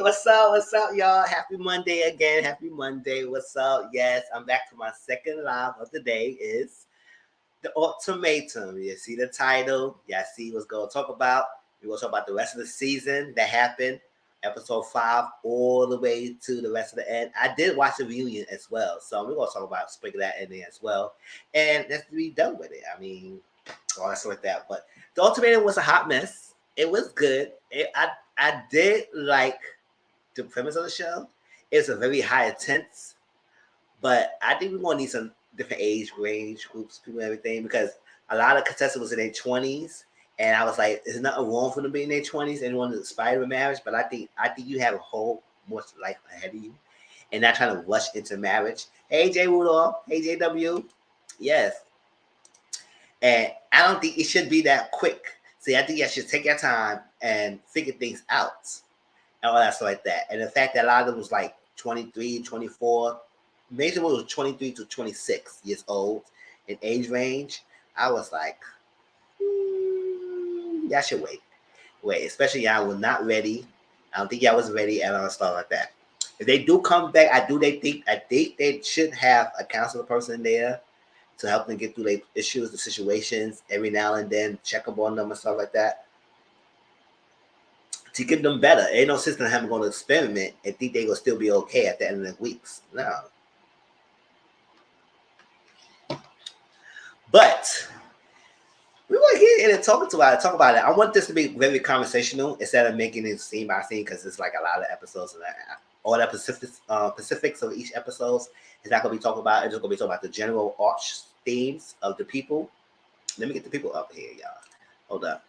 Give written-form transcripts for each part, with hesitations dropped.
What's up? What's up, y'all? Happy Monday again. Happy Monday. What's up? Yes, I'm back to my second live of the day. Is the Ultimatum. You see the title. Yeah, see what's going to talk about. We're going to talk about the rest of the season that happened, episode 5, all the way to the rest of the end. I did watch the reunion as well, so we're going to talk about sprinkle that in there as well, and let's be done with it. I mean, all that stuff like that. But the Ultimatum was a hot mess. It was good. I did like the premise of the show. It's a very high intense, but I think we're gonna need some different age range groups, people, and everything, because a lot of contestants was in their 20s, and I was like, there's nothing wrong for them being in their 20s and wanting to aspire to marriage, but I think you have a whole more life ahead of you, and not trying to rush into marriage. Hey Jay Rudolph, hey JW, yes, and I don't think it should be that quick. See, I think you should take your time and figure things out and all that stuff like that. And the fact that a lot of them was like 23, 24, Mason was 23 to 26 years old in age range. I was like, y'all should wait. Wait, especially y'all was not ready. I don't think y'all was ready and all stuff like that. If they do come back, I think they should have a counselor person there to help them get through their issues, the situations, every now and then, check up on them and stuff like that, to get them better. Ain't no system having going to experiment and think they gonna still be okay at the end of the weeks. No. But we want to get in and talk about it. I want this to be very conversational instead of making it scene by scene, because it's like a lot of episodes and all the specifics of each episode is not gonna be talking about. It's just gonna be talking about the general arch themes of the people. Let me get the people up here, y'all. Hold up.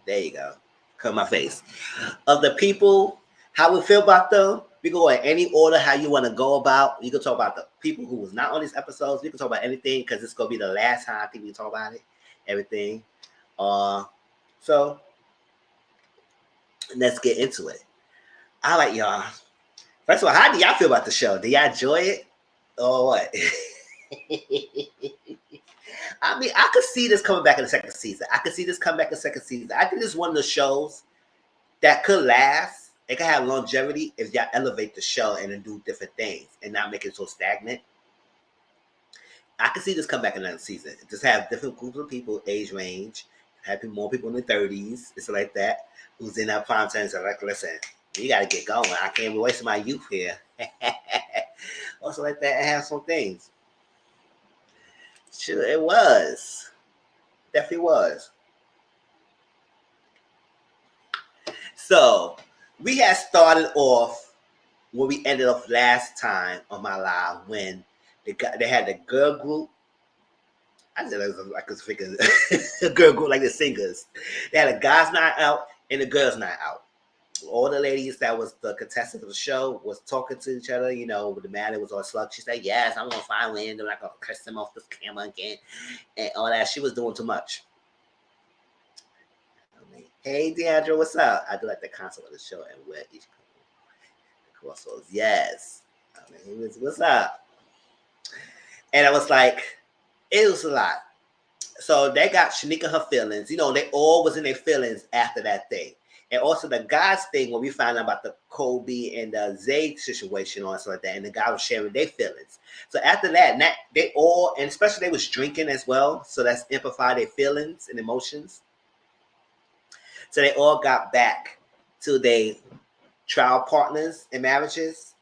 There you go. Cover my face. Of the people, how we feel about them. We go in any order how you want to go about. You can talk about the people who was not on these episodes. We can talk about anything because it's gonna be the last time I think we can talk about it. Everything. So let's get into it. All right, y'all. First of all, how do y'all feel about the show? Do y'all enjoy it or what? I mean, I could see this coming back in the second season. I could see this come back in the second season. I think this is one of the shows that could last. It could have longevity if y'all elevate the show and then do different things and not make it so stagnant. I could see this come back in another season. Just have different groups of people, age range, have more people in the 30s, it's like that, who's in that prime time. So like, listen, you got to get going. I can't be wasting my youth here. Also like that, and have some things. Sure, it was. Definitely was. So we had started off where we ended off last time on my live when they had the girl group. I said I could figure a girl group like the singers. They had a guys' night out and a girls' night out. All the ladies that was the contestants of the show was talking to each other, you know, with the man that was all slug. She said, yes, I'm gonna find Landon, I'm not gonna curse him off this camera again, and all that. She was doing too much. I mean, hey Deandra, what's up? I do like the concept of the show and where each crossroads. Yes. I mean, what's up? And I was like, it was a lot. So they got Shanika her feelings. You know, they all was in their feelings after that thing. And also the guys thing when we found out about the Kobe and the Zay situation or something like that, and the guy was sharing their feelings. So after that, they all, and especially they was drinking as well, so that's amplify their feelings and emotions. So they all got back to their trial partners and marriages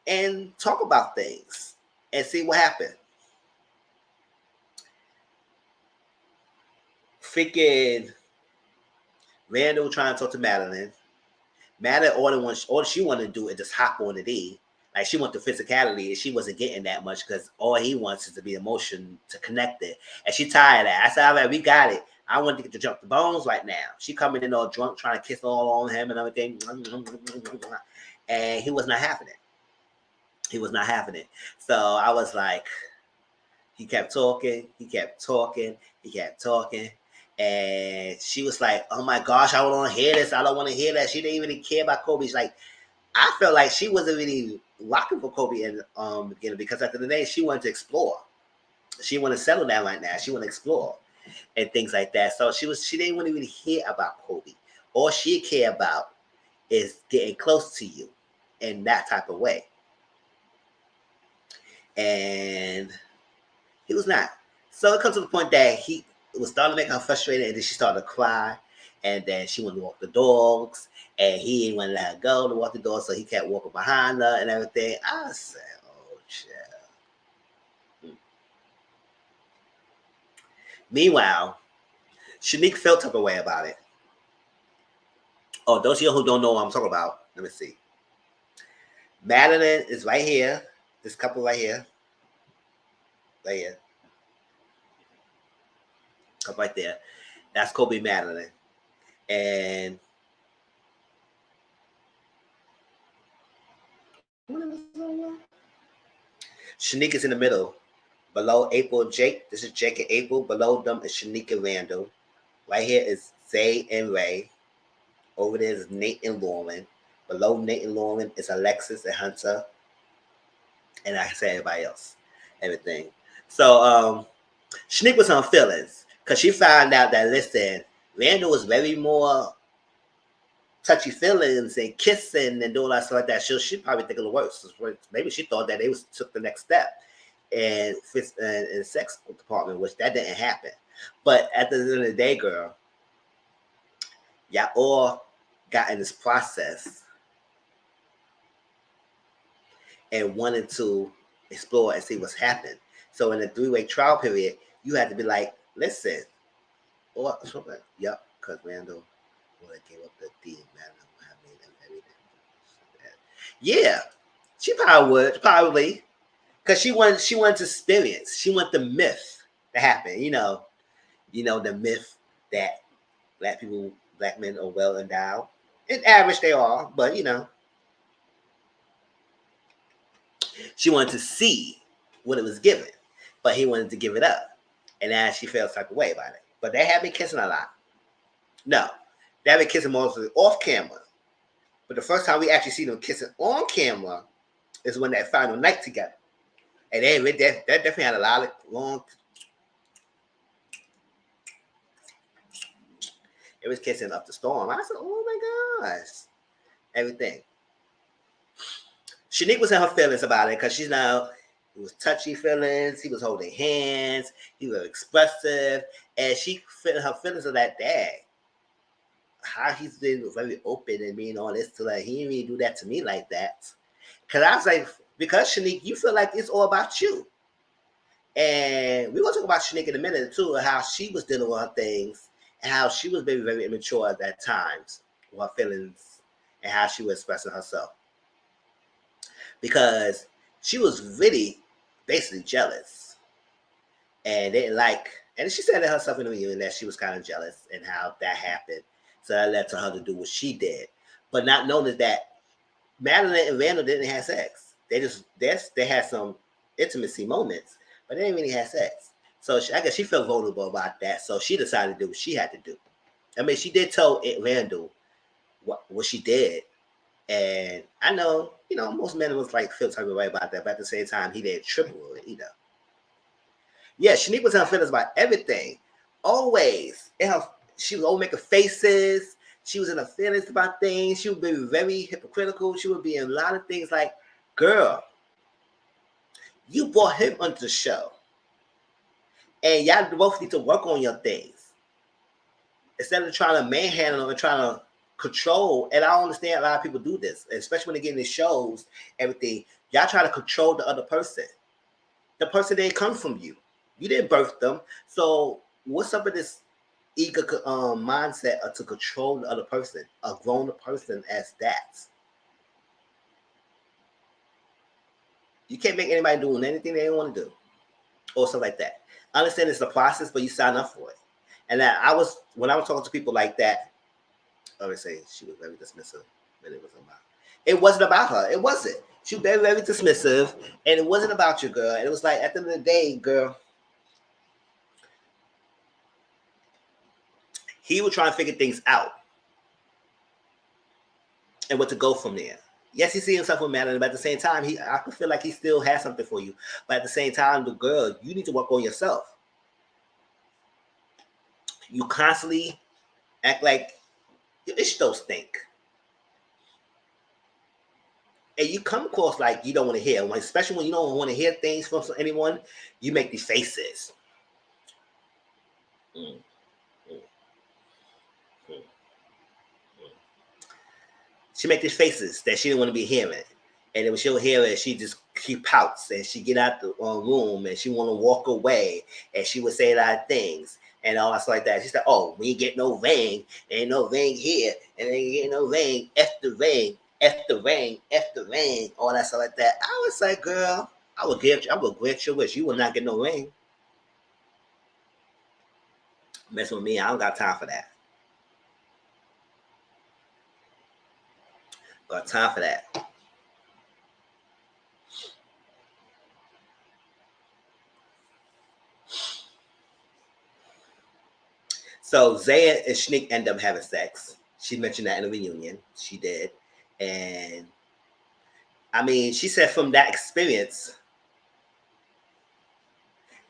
and talk about things and see what happened. Freaking Randall trying to talk to Madeline. Madeline, all she wanted to do is just hop on the D. Like she wanted the physicality, and she wasn't getting that much because all he wants is to be emotion to connect it. And she tired of that. I said, all right, we got it. I want to get to jump the bones right now. She coming in all drunk, trying to kiss all on him and everything. And he was not having it. He was not having it. So I was like, he kept talking. And she was like, oh my gosh, I don't want to hear this. I don't want to hear that. She didn't even care about Kobe. She's like, I felt like she wasn't really rocking for Kobe in the beginning, because at the end of the day, she wanted to explore. She wanted to settle down right now. She wanted to explore and things like that. So she didn't want to really hear about Kobe. All she cared about is getting close to you in that type of way. And he was not. So it comes to the point that he was starting to make her frustrated, and then she started to cry. And then she went to walk the dogs, and he didn't want to let her go to walk the dogs, so he kept walking behind her and everything. I said, oh, shit. Meanwhile, Shanique felt type of way about it. Oh, those of you who don't know what I'm talking about, let me see. Madeline is right here. This couple right here. Right here. Couple right there. That's Kobe Madeline. And Shanique is in the middle. Below April and Jake. This is Jake and April. Below them is Shanique and Randall. Right here is Zay and Ray. Over there is Nate and Lauren. Below Nate and Lauren is Alexis and Hunter. And I say everybody else. Everything. So Shanique was on feelings. Because she found out that, listen, Randall was very more touchy feelings and kissing and doing that stuff like that. She probably think of the worst. Maybe she thought that they took the next step in the sex department, which that didn't happen. But at the end of the day, girl, y'all all got in this process and wanted to explore and see what's happening. So in the 3-way trial period, you had to be like, listen, or something. Yep, because Randall gave up the D, man. Yeah, she probably would, probably, because she wanted to experience. She wanted the myth to happen. You know, the myth that black men are well endowed. In average, they are, but she wanted to see what it was given, but he wanted to give it up, and now she felt type of way about it. But they have been kissing a lot. No, they have been kissing mostly off camera. But the first time we actually see them kissing on camera is when that final night together. And they definitely had a lot of long. It was kissing up the storm. I said, oh my gosh. Everything. Shanique was in her feelings about it because she's now, it was touchy feelings. He was holding hands. He was expressive. And she felt her feelings of that dad. How he's been very open and being all this to like, he didn't really do that to me like that. Because I was like, because Shanique, you feel like it's all about you. And we're going to talk about Shanique in a minute too, and how she was dealing with her things and how she was very, very immature at that times with her feelings and how she was expressing herself. Because she was really basically jealous and didn't like, and she said it herself in the reunion that she was kind of jealous and how that happened. So that led to her to do what she did. But not knowing that Madeline and Randall didn't have sex. They had some intimacy moments, but they didn't really have sex. So I guess she felt vulnerable about that. So she decided to do what she had to do. I mean, she did tell Randall what she did. And I know, most men was like feel type of way about that, but at the same time, he didn't triple it either. Yeah, Shanique was in her feelings about everything. Always. She was always making faces. She was in her feelings about things. She would be very hypocritical. She would be in a lot of things like, girl, you brought him onto the show. And y'all both need to work on your things. Instead of trying to manhandle and trying to control, and I don't understand a lot of people do this, especially when they get in these shows, everything. Y'all try to control the other person. The person didn't come from you. You didn't birth them. So what's up with this ego mindset to control the other person, a grown person as that? You can't make anybody doing anything they don't want to do or stuff like that. I understand it's a process, but you sign up for it. And when I was talking to people like that, I would say she was very dismissive, but it wasn't about her. It wasn't. She was very, very dismissive, and it wasn't about you, girl. And it was like, at the end of the day, girl, he was trying to figure things out and what to go from there. Yes, he sees himself with Madeline, but at the same time, I could feel like he still has something for you. But at the same time, the girl, you need to work on yourself. You constantly act like your ish don't stink. and you come across like you don't want to hear, especially when you don't want to hear things from anyone, you make these faces. Mm, mm, mm, mm. She make these faces that she didn't want to be hearing. And then when she'll hear it, she pouts and she get out the room and she want to walk away and she would say a lot of things and all that stuff like that. She said, "Oh, we ain't get no ring, there ain't no ring here, and there ain't get no ring, f the ring, f the ring, f the ring," all that stuff like that. I was like, "Girl, I would grant your wish. You will not get no ring. Mess with me, I don't got time for that. Got time for that." So Zaya and Shanique end up having sex. She mentioned that in the reunion. She did. And I mean, she said from that experience,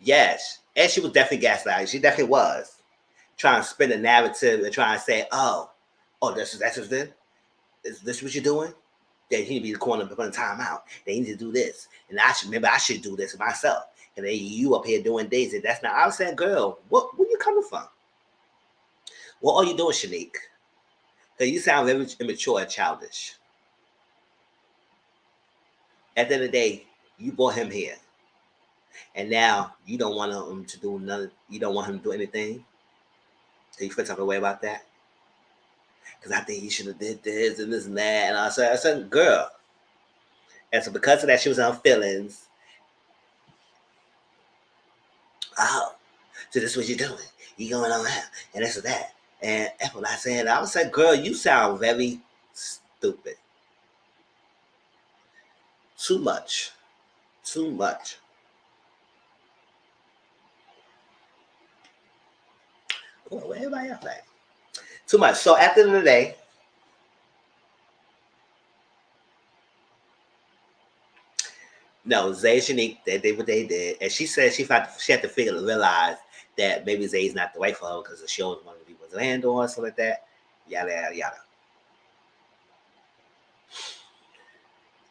yes. And she was definitely gaslighting. She definitely was trying to spin a narrative and trying to say, oh, that's this. Is this what you're doing? Then he need to be the corner putting time out. They need to do this. And I should do this myself. And then you up here doing things. And that's not, I was saying, girl, where you coming from? What are you doing, Shanique? Because you sound very immature and childish. At the end of the day, you brought him here. And now you don't want him to do none. You don't want him to do anything. So you feel some way about that? Because I think he should have did this and this and that. And I said, girl. And so because of that, she was on feelings. Oh, so this is what you're doing. You going on that and this or that. And that's what I said. I was like, girl, you sound very stupid. Too much. Too much. Oh, where everybody else at? Too much. So at the end of the day, no, Zay and Shanique, they did what they did. And she said she had to figure to realize that maybe Zay's not the right for her because the show was going to be was land on, something like that. Yada, yada, yada.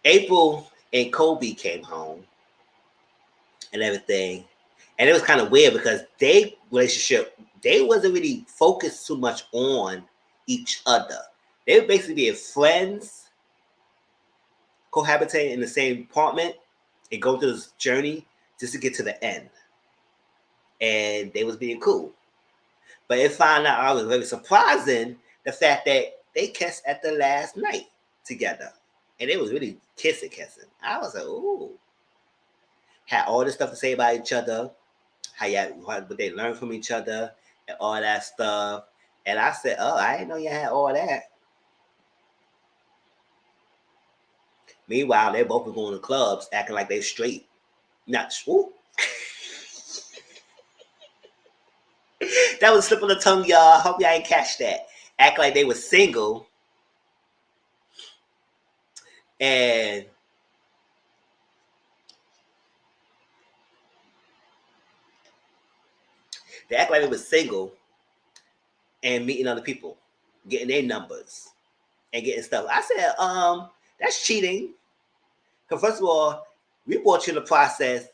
April and Kobe came home and everything. And it was kind of weird because they relationship, they wasn't really focused too much on each other. They were basically being friends, cohabitating in the same apartment, and go through this journey just to get to the end. And they was being cool. But it found out I was very surprising the fact that they kissed at the last night together. And it was really kissing. I was like, ooh. Had all this stuff to say about each other, what they learned from each other, and all that stuff. And I said, oh, I didn't know you had all that. Meanwhile, they both were going to clubs acting like they straight. Not ooh. That was a slip of the tongue, y'all. Hope y'all ain't catch that. Act like they were single. And they act like they were single and meeting other people, getting their numbers and getting stuff. I said, that's cheating. Because first of all, we brought you in the process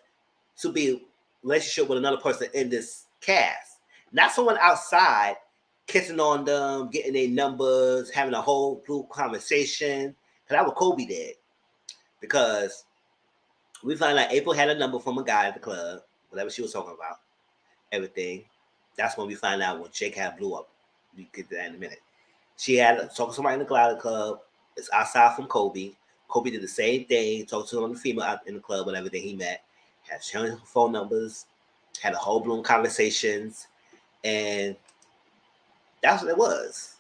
to be in a relationship with another person in this cast. Not someone outside kissing on them, getting their numbers, having a whole blue conversation. Because that's what Kobe did. Because we found out April had a number from a guy at the club, whatever she was talking about, everything. That's when we find out when Jake had blew up. We get to that in a minute. She had talked to somebody in the club. It's outside from Kobe. Kobe did the same thing, talked to another female out in the club and everything he met, had shown phone numbers, had a whole blown conversations, and that's what it was.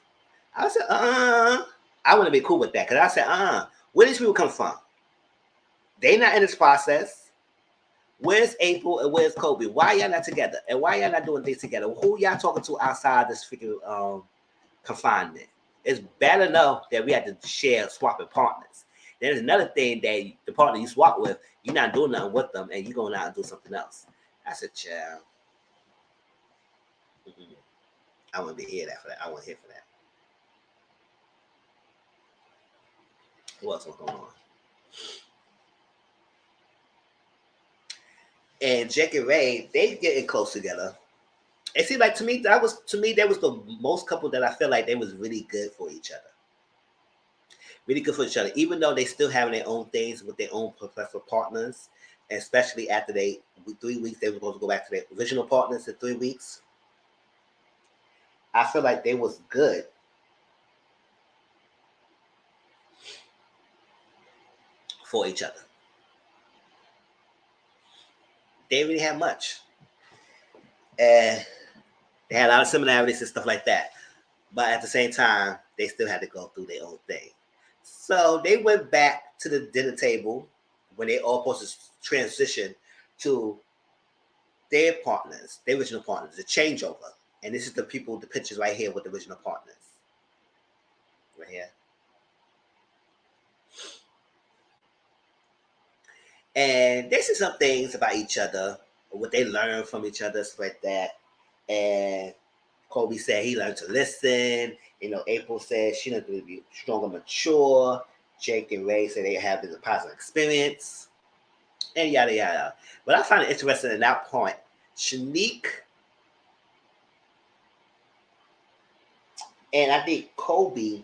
I said, I want to be cool with that because I said, where these people come from? They not in this process. Where's April and where's Kobe? Why y'all not together? And why y'all not doing things together? Who y'all talking to outside this freaking confinement? It's bad enough that we had to share swapping partners. There's another thing that the partner you swap with, you're not doing nothing with them, and you're going out and do something else. I said, child, I want to be here for that. I want to hear for that. What else was going on? And Jake and Ray, they getting close together. It seemed like that was the most couple that I feel like they was really good for each other. Really good for each other, even though they still having their own things with their own professional partners, especially after 3 weeks they were supposed to go back to their original partners in 3 weeks. I feel like they was good for each other. They didn't really have much. And they had a lot of similarities and stuff like that. But at the same time, they still had to go through their own thing. So they went back to the dinner table when they all supposed to transition to their partners, their original partners, the changeover. And this is the pictures right here with the original partners. Right here. And they said some things about each other, what they learned from each other, stuff like that. And Kobe said he learned to listen. April said she learned to be strong and mature. Jake and Ray said they have a positive experience. And yada yada. But I find it interesting at that point. Shanique and I think Kobe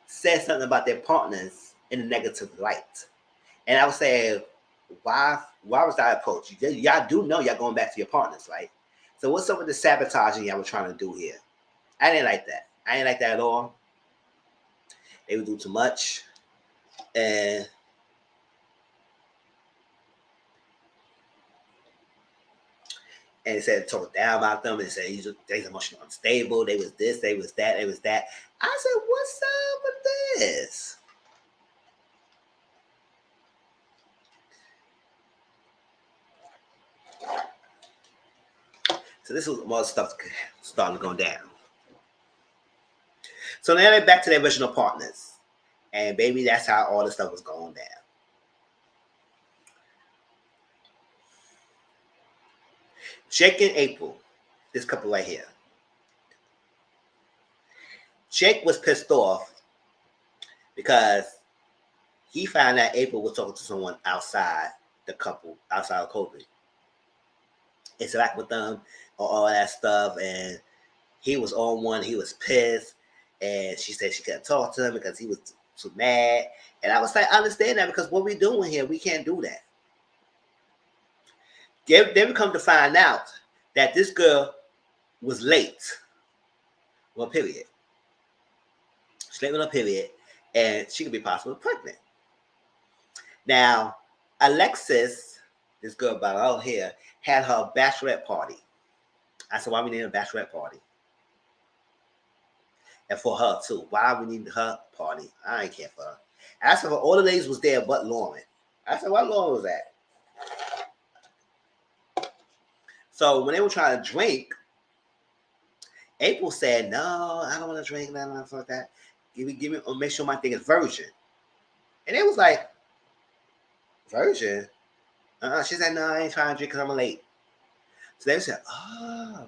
said something about their partners in a negative light. And I would say, why was that approach? Y'all do know y'all going back to your partners, right? So what's up with the sabotaging y'all were trying to do here? I didn't like that. I didn't like that at all. They would do too much. And they said talk down about them and said they's emotionally unstable. They was this, they was that, they was that. I said, what's up with this? So this was more stuff starting to go down. So now they're back to their original partners. And baby, that's how all the stuff was going down. Jake and April, this couple right here. Jake was pissed off because he found out April was talking to someone outside the couple, outside of Kobe. Interact with them, all that stuff, and he was on one. He was pissed, and she said she couldn't talk to him because he was too mad. And I was like, I understand that because what we doing here, we can't do that. Then we come to find out that this girl was late. Well, period. She's late with her period, and she could be possibly pregnant. Now, Alexis, this girl about out here, had her bachelorette party. I said, why we need a bachelorette party? And for her too. Why we need her party? I ain't care for her. I said, all the ladies was there but Lauren. I said, why Lauren was that? So when they were trying to drink, April said, no, I don't want to drink, nothing like that. Give me, make sure my thing is virgin. And it was like, virgin? She said, no, I ain't trying to drink because I'm late. So they said, oh.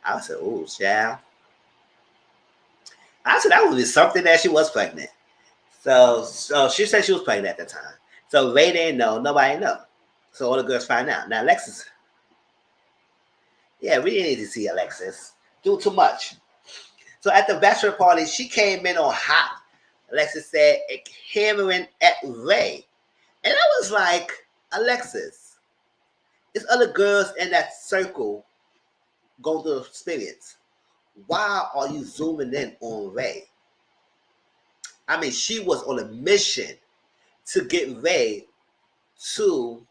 I said, oh, child. I said that would be something that she was pregnant. So she said she was pregnant at the time. So Ray didn't know, nobody know. So all the girls find out. Now Alexis, yeah, we didn't need to see Alexis do too much. So at the bachelor party, she came in on hot. Alexis said, hammering at Ray. And I was like, Alexis, there's other girls in that circle going through the experience. Why are you zooming in on Ray? I mean, she was on a mission to get Ray to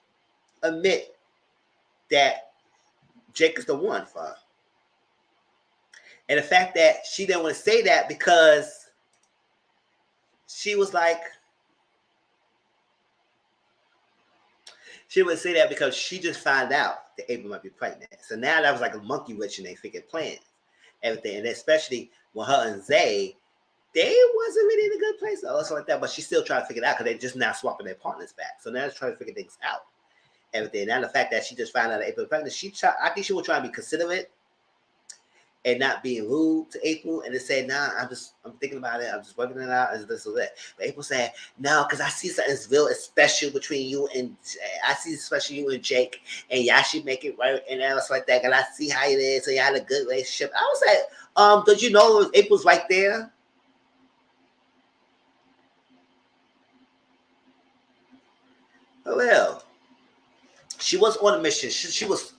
admit that Jake is the one for her. And the fact that she didn't want to say that because she was like, she wouldn't say that because she just found out that April might be pregnant. So now that was like a monkey wrench in their freaking plans. Everything. And especially when her and Zay, they wasn't really in a good place or something like that. But she's still trying to figure it out because they're just now swapping their partners back. So now they're trying to figure things out. Everything. Now the fact that she just found out that April was pregnant, I think she was trying to be considerate and not being rude to April, and they said, "Nah, I'm thinking about it. I'm just working it out." And this or that. But April said, "No, because I see something's real special between you and I see especially you and Jake, and y'all should make it right and else like that. And I see how it is, and y'all had a good relationship." I was like, "Did you know April's right there?" Well, she was on a mission. She was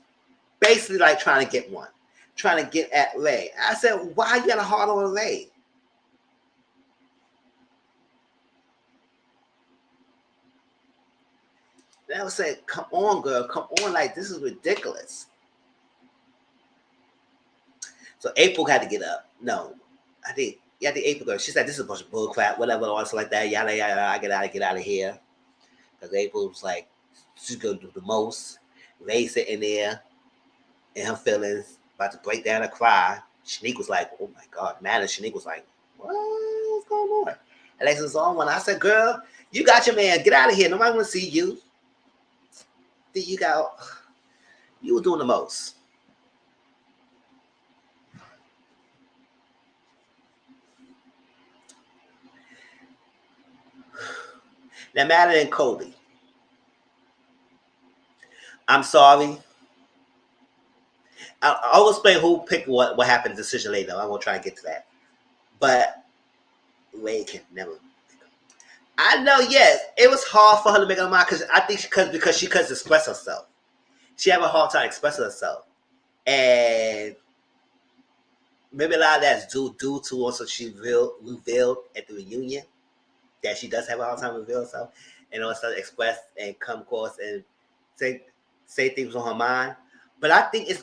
basically like trying to get one, trying to get at Ray. I said, "Why you got a heart on Ray?" And I was saying, "Come on, girl, come on! Like this is ridiculous." So April had to get up. No, I think yeah, the April girl. She said, "This is a bunch of bull crap, whatever, or something like that." Yada yada. I get out of here because April was like, she's gonna do the most. Ray sitting there in her feelings, about to break down and cry. Shanique was like, "Oh my god, man!" And Shanique was like, "What's going on?" Alexis was on one. I said, "Girl, you got your man. Get out of here. Nobody want to see you. You got, you were doing the most." Now, Madeline and Kobe, I'm sorry. I'll explain who picked what happened in the decision later. I won't try to get to that. But Ray can never. I know, yes, it was hard for her to make her mind because I think because she couldn't express herself. She had a hard time expressing herself, and maybe a lot of that's due to also she revealed at the reunion that she does have a hard time revealing herself, and also express and come across and say say things on her mind. But I think it's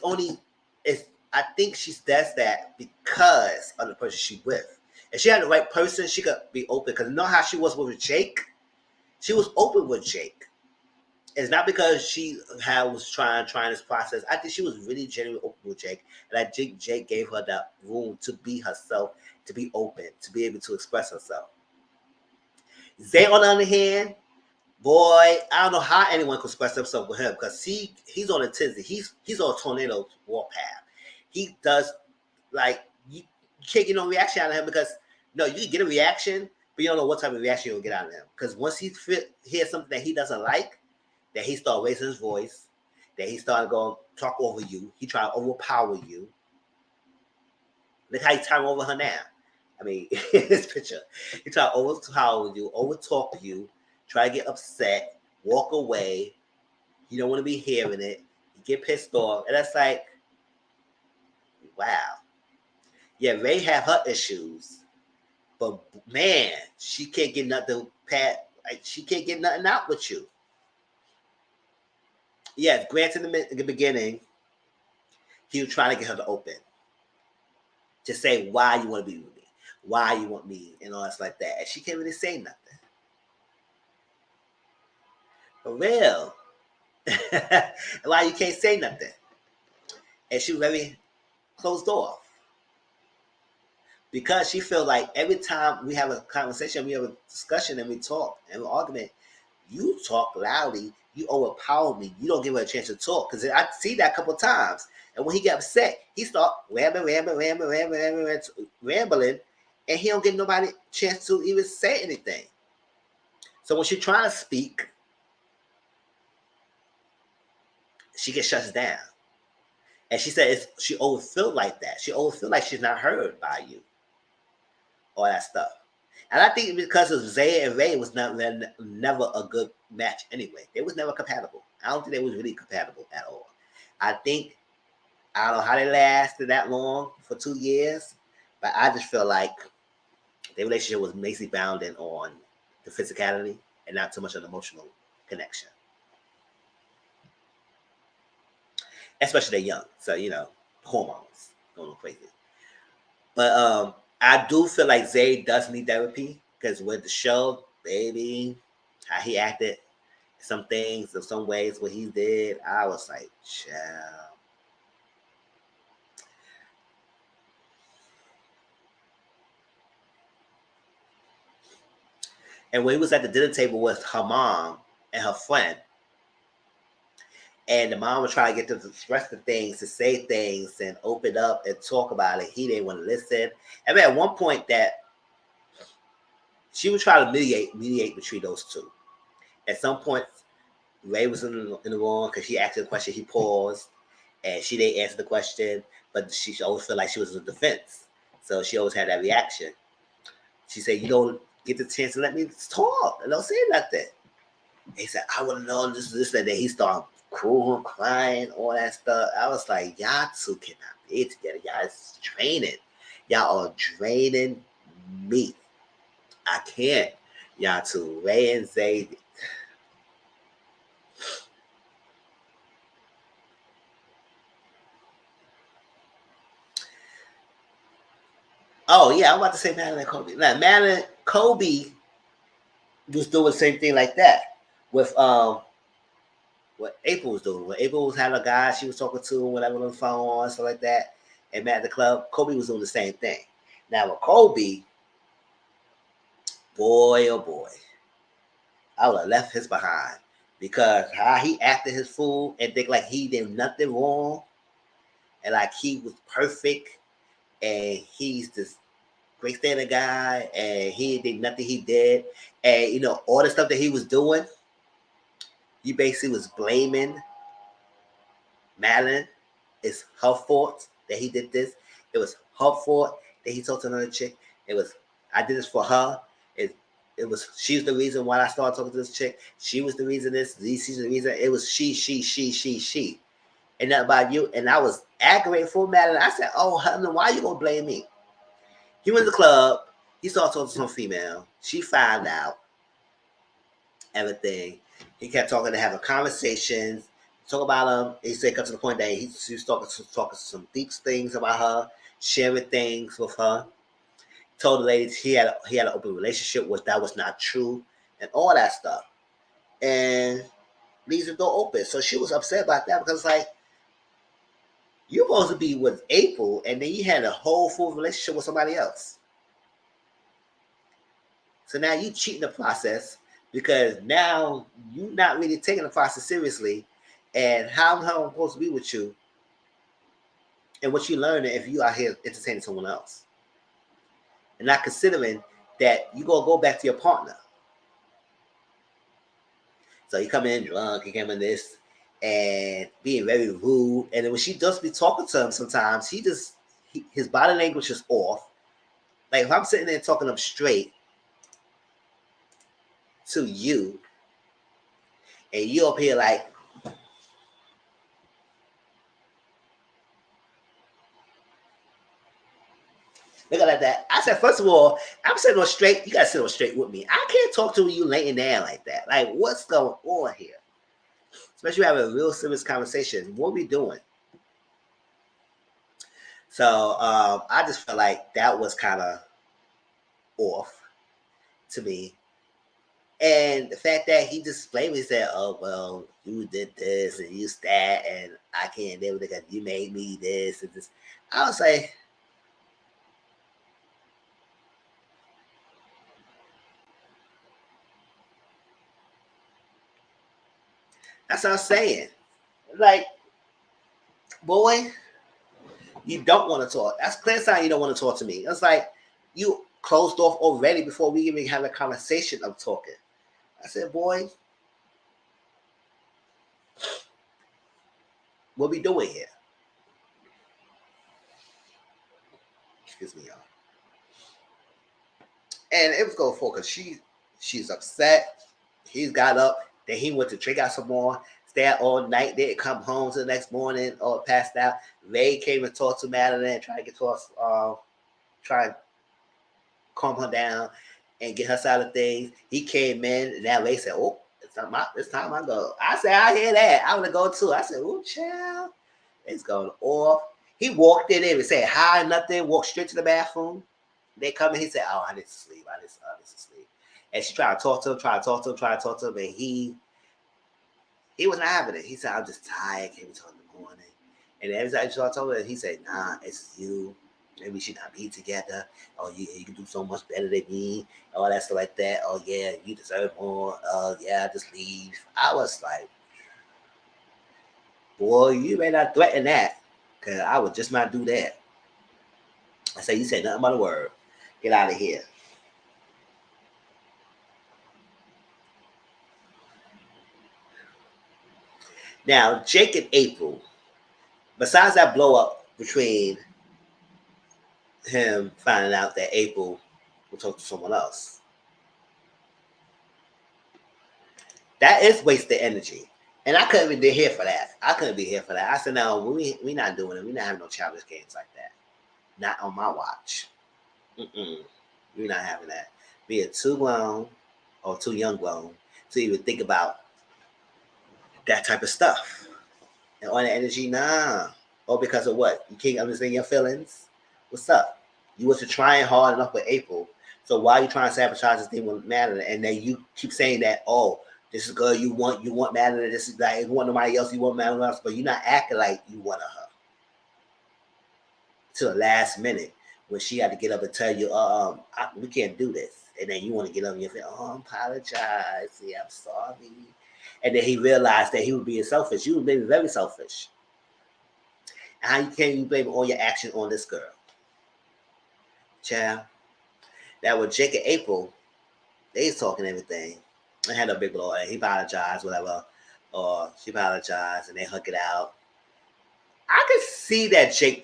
I think she does that because of the person she's with. If she had the right person, she could be open. Because you know how she was with Jake? She was open with Jake. It's not because she was trying this process. I think she was really genuinely open with Jake. And I think Jake gave her that room to be herself, to be open, to be able to express herself. Zay, on the other hand, boy, I don't know how anyone could express themselves with him because he's on a tizzy. He's on a tornado warpath. He does like you can't get no reaction out of him because no, you can get a reaction, but you don't know what type of reaction you'll get out of him. Because once hears something that he doesn't like, that he start raising his voice, that he started going talk over you, he try to overpower you. Look how he's trying over her now. I mean, this picture. He try to overpower you, overtalk you, try to get upset, walk away. You don't want to be hearing it. You get pissed off. And that's like, wow. Yeah, Ray have her issues. But man, she can't get nothing like she can't get nothing out with you. Yeah, granted in the beginning, he was trying to get her to open. To say why you want to be with me, why you want me, and all that's like that. And she can't really say nothing. For real. Why you can't say nothing? And she was very closed off. Because she feel like every time we have a conversation, we have a discussion, and we talk and we argument, you talk loudly, you overpower me, you don't give her a chance to talk. Because I see that a couple times. And when he get upset, he start rambling, and he don't give nobody a chance to even say anything. So when she's trying to speak, she gets shut down. And she said she always feel like that. She always feel like she's not heard by you. All that stuff. And I think because of Zay and Ray was never a good match anyway. They was never compatible. I don't think they was really compatible at all. I think I don't know how they lasted that long for 2 years, but I just feel like their relationship was basically bounded on the physicality and not too much an emotional connection. Especially they're young, so hormones going crazy. But I do feel like Zay does need therapy because with the show, baby, how he acted, some things, in some ways, what he did, I was like, child. And when he was at the dinner table with her mom and her friend, And the mom was trying to get them to express the things, to say things, and open up and talk about it. He didn't want to listen. I mean, at one point that she was trying to mediate between those two. At some point, Ray was in the wrong because she asked a question. He paused, and she didn't answer the question, but she always felt like she was in defense. So she always had that reaction. She said, "You don't get the chance to let me talk, and don't say nothing." He said, "I want to know this, and then he started crying, all that stuff." I was like, "Y'all two cannot be together. Y'all is draining. Y'all are draining me. I can't. Y'all two, Ray and Zay." Oh yeah, I'm about to say Madeline and Kobe. Now, Madeline, Kobe was doing the same thing like that with what April was doing. When April was having a guy she was talking to, whatever on the phone, stuff like that, and met at the club, Kobe was doing the same thing. Now with Kobe, boy oh boy, I would have left his behind because how he acted his fool and think like he did nothing wrong and like he was perfect and he's this great standing guy and he did nothing he did and all the stuff that he was doing, you basically was blaming Madeline. It's her fault that he did this. It was her fault that he talked to another chick. It was I did this for her. It was she's the reason why I started talking to this chick. She was the reason she's the reason. It was she. And not about you. And I was aggravated for Madeline. I said, "Oh, honey, why you gonna blame me?" He went to the club. He started talking to some female. She found out everything. He kept talking to having conversations, talk about him. He said, got to the point that he was talking some deep things about her, sharing things with her. Told the ladies he had an open relationship, was that was not true, and all that stuff. And leaves the door open. So she was upset about that because like you're supposed to be with April, and then you had a whole full relationship with somebody else. So now you cheating the process because now you're not really taking the process seriously. And how am I supposed to be with you? And what you learning if you out here entertaining someone else and not considering that you gonna go back to your partner. So you come in drunk, you come in this and being very rude. And then when she does be talking to him sometimes, his body language is off. Like if I'm sitting there talking up straight to you and you up here like look at that. I said, first of all, I'm sitting on straight. You gotta sit on straight with me. I can't talk to you laying down like that. Like, what's going on here? Especially having a real serious conversation. What are we doing? So I just felt like that was kind of off to me. And the fact that he just blatantly said, "Oh well, you did this and you that, and I can't live with it because you made me this and this." I was like, that's what I'm saying. Like, boy, you don't want to talk. That's a clear sign you don't want to talk to me. It's like you closed off already before we even have a conversation of talking. I said, boy, what we doing here? Excuse me, y'all. And it was going for because she's upset. He's got up. Then he went to drink out some more. Stay out all night. Didn't come home till the next morning or passed out. Ray came and talked to Madeline, trying to get to us, try and calm her down and get her side of things. He came in, and now Ray said, "Oh, it's time I go." I said, "I hear that. I want to go too." I said, "Oh, child, it's going off." He walked in there and said hi, nothing. Walked straight to the bathroom. They come in. He said, "Oh, I need to sleep. I need to sleep." And she tried to talk to him, tried to talk to him, and he was not having it. He said, "I'm just tired. Can't be talking in the morning." And every time she started talking to him, he said, "Nah, it's you. Maybe we should not be together. Oh, you can do so much better than me. All that stuff like that. Oh, yeah, you deserve more. Yeah, just leave." I was like, Boy, you may not threaten that, because I would just not do that. I say, you said nothing but a word. Get out of here. Now, Jake and April, besides that blow up between him finding out that April will talk to someone else, that is wasted energy. And I couldn't be here for that. I couldn't be here for that. I said, no, we not doing it. We not having no childish games like that. Not on my watch. We're not having that. Being too grown or too young grown to even think about that type of stuff. And on the energy, nah. Or because of what? You can't understand your feelings? What's up? You wasn't trying hard enough with April. So why are you trying to sabotage this thing with Madeline? And then you keep saying that, oh, this is girl you want Madeline. This is like, you want nobody else, you want Madeline else, but you're not acting like you wanted her. To the last minute when she had to get up and tell you, we can't do this. And then you want to get up and you say, oh, I apologize. See, I'm sorry. And then he realized that he was being selfish. You were being very selfish. And how you can you blame all your action on this girl? Child. That was Jake and April, they was talking everything. I had a big blow. He apologized, whatever. Or she apologized and they hug it out. I could see that Jake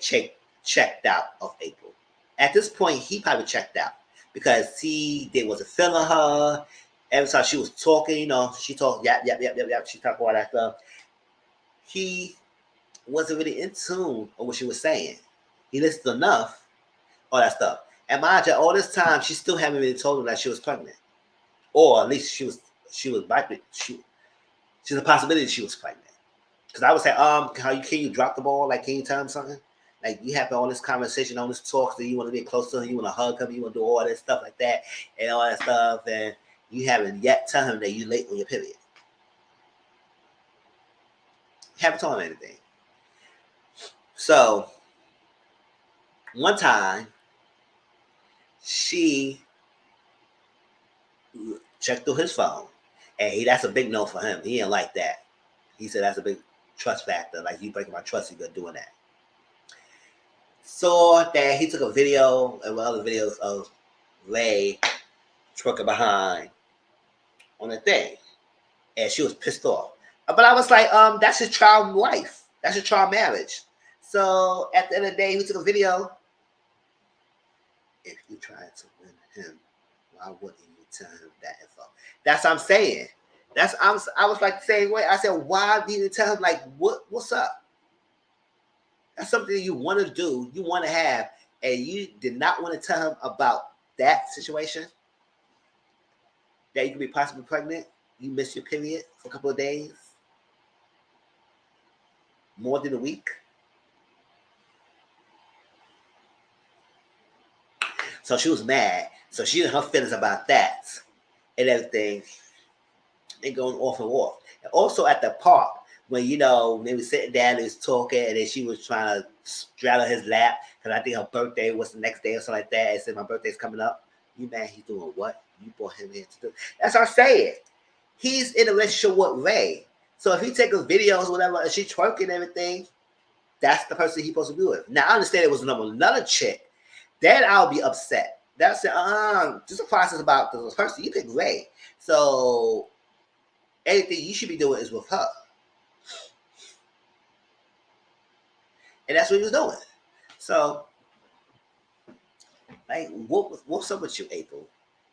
checked out of April. At this point, he probably checked out because he wasn't feeling her. Every time she was talking, she talked, yap. She talked all that stuff. He wasn't really in tune with what she was saying. He listened enough, all that stuff. And mind you, all this time, she still haven't really told him that she was pregnant. Or at least she was pregnant. She's a possibility she was pregnant. Because I would say, can you drop the ball? Like, can you tell him something? Like, you have all this conversation, all this talk, that you want to be close to him, you want to hug him, you want to do all this stuff like that, and all that stuff, and you haven't yet tell him that you're late on your period. You haven't told him anything. So, one time, she checked through his phone, and that's a big no for him. He didn't like that. He said that's a big trust factor. Like, you breaking my trust, you're doing that. Saw that he took a video and other videos of Ray twerking behind on the thing, and she was pissed off. But I was like, that's his child wife. That's his child marriage. So at the end of the day, he took a video. If you tried to win him, why wouldn't you tell him that info? That's what I'm saying. I was like the same way. I said, why didn't you tell him, like, what's up? That's something you want to do, you want to have, and you did not want to tell him about that situation, that you could be possibly pregnant. You missed your period for a couple of days, more than a week. So she was mad. So she had her feelings about that and everything, and going off and off. And also at the park, when, they were sitting down, they was talking, and then she was trying to straddle his lap, because I think her birthday was the next day or something like that, and said, my birthday's coming up. You mad he's doing what? You brought him here to do. That's what I'm saying. He's in a relationship with Ray. So if he takes videos, whatever, and she's twerking and everything, that's the person he's supposed to be with. Now, I understand it was another chick. Then I'll be upset. That's just a process about the person. You pick Ray. So anything you should be doing is with her. And that's what he was doing. So, like, what's up with you, April?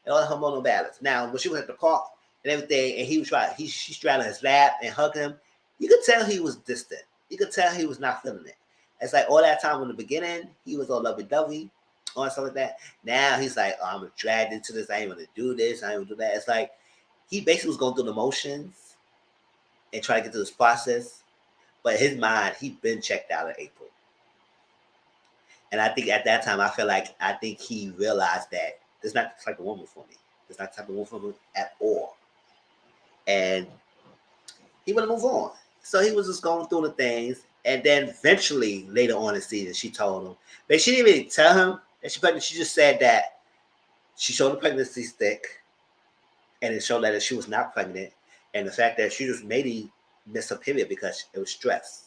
And all the hormonal balance. Now, when she was at the park and everything, and she straddled his lap and hugged him, you could tell he was distant. You could tell he was not feeling it. It's like all that time in the beginning, he was all lovey-dovey, all stuff like that. Now he's like, oh, I'm dragged into this. I ain't going to do this. I ain't going to do that. It's like he basically was going through the motions and trying to get through this process. But in his mind, he'd been checked out in April. And I think at that time, I think he realized that this is not the type of woman for me. This is not the type of woman for me at all. And he wanted to move on. So he was just going through the things. And then eventually, later on in the season, she told him. But she didn't really tell him that she's pregnant. She just said that she showed the pregnancy stick. And it showed that she was not pregnant. And the fact that she just maybe missed her period because it was stress.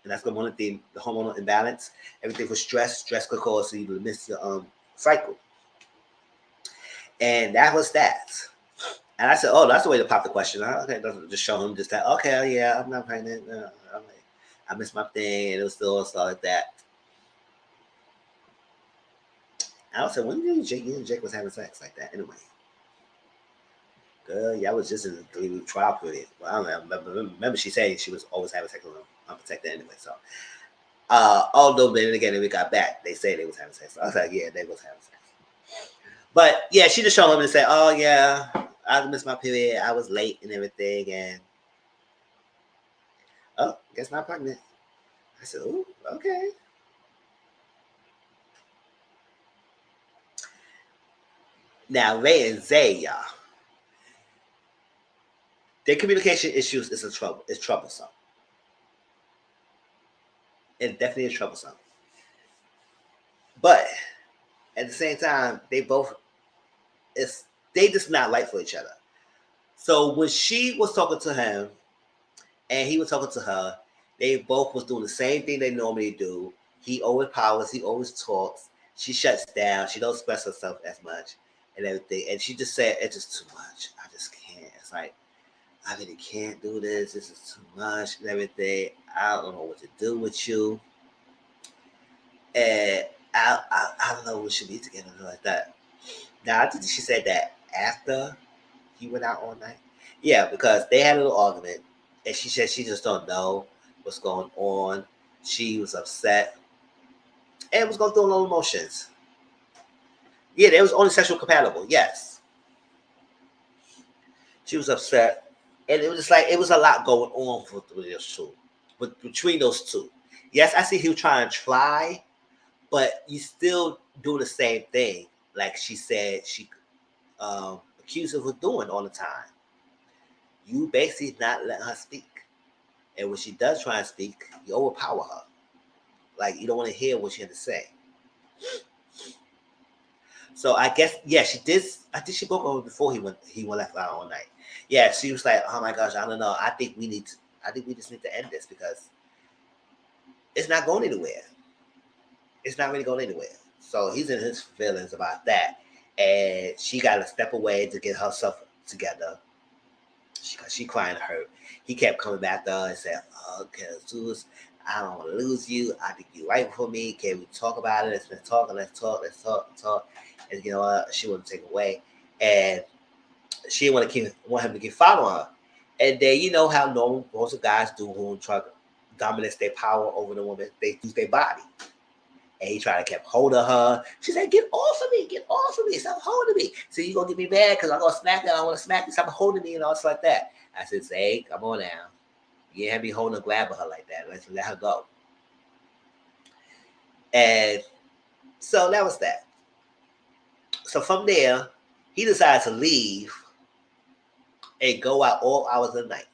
And that's one of the hormonal imbalance. Everything for stress. Stress could cause you to miss your cycle. And that was that. And I said, oh, that's the way to pop the question. Okay, just show him just that. Okay, yeah, I'm not pregnant. I missed my thing, and it was still stuff like that. I also said, when did you and Jake was having sex like that? Anyway, girl, yeah, I was just in the 3-week trial period. Well, I don't know. Remember she said she was always having sex with him unprotected anyway. So, although then again, when we got back, they say they was having sex. So I was like, yeah, they was having sex. But yeah, she just showed him and said, oh yeah, I missed my period. I was late and everything, and oh, guess not pregnant. I said, oh, okay. Now Ray and Zay, y'all, their communication issues is troublesome. It definitely is troublesome. But at the same time, they just not right for each other. So when she was talking to him and he was talking to her, they both was doing the same thing they normally do. He overpowers, he always talks. She shuts down. She don't express herself as much and everything. And she just said, it's just too much. I just can't. It's like, I really can't do this. This is too much and everything. I don't know what to do with you. And I don't know, we should be together like that. Now, I think she said that after he went out all night. Yeah, because they had a little argument, and she said she just don't know what's going on. She was upset and was going through no emotions. Yeah, they was only sexual compatible. Yes, she was upset, and it was just like it was a lot going on with those two, but between those two. Yes, I see he was try, but you still do the same thing. Like she said, she accused her of doing all the time. You basically not letting her speak. And when she does try and speak, you overpower her. Like you don't want to hear what she had to say. So I guess she did. I think she broke over before he went left out all night. Yeah, she was like, "Oh my gosh, I don't know. I think we need to. I think we just need to end this because it's not going anywhere. It's not really going anywhere." So he's in his feelings about that, and she got to step away to get herself together. She crying hurt. He kept coming back to her and said, "Oh, Jesus, I don't want to lose you. I think you're right for me. Can we talk about it? Let's talk. And you know what? She wouldn't take away, and she didn't want him to keep following her. And then you know how normal most of guys do who try to dominate their power over the woman. They use their body. And he tried to keep hold of her. She said, "Get off of me! Get off of me! Stop holding me!" So you gonna get me mad because I'm gonna smack you. I want to smack you. Stop holding me and all stuff like that. I said, "Say, come on now. You can't be holding and grabbing her like that. Let's let her go." And so that was that. So from there, he decided to leave and go out all hours of the night.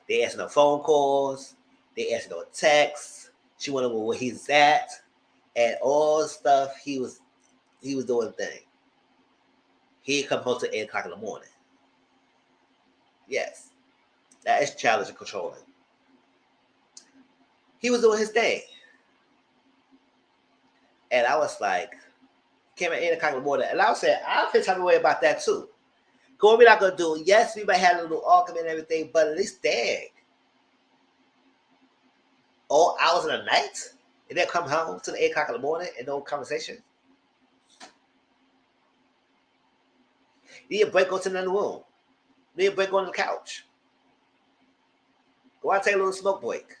They answered no phone calls. They answered no texts. She wanted to know where he's at and all the stuff he was doing thing. He'd come home to 8 o'clock in the morning. Yes, that is challenge and controlling. He was doing his thing. And I was like, came at 8 o'clock in the morning. And I was saying, I feel type of way about that too. What we're not going to do, yes, we might have a little argument and everything, but at least dang. All hours of the night? And then come home to the 8 o'clock in the morning and no conversation? You need a break, go to another room. You need a break, go on the couch. Go out and take a little smoke break.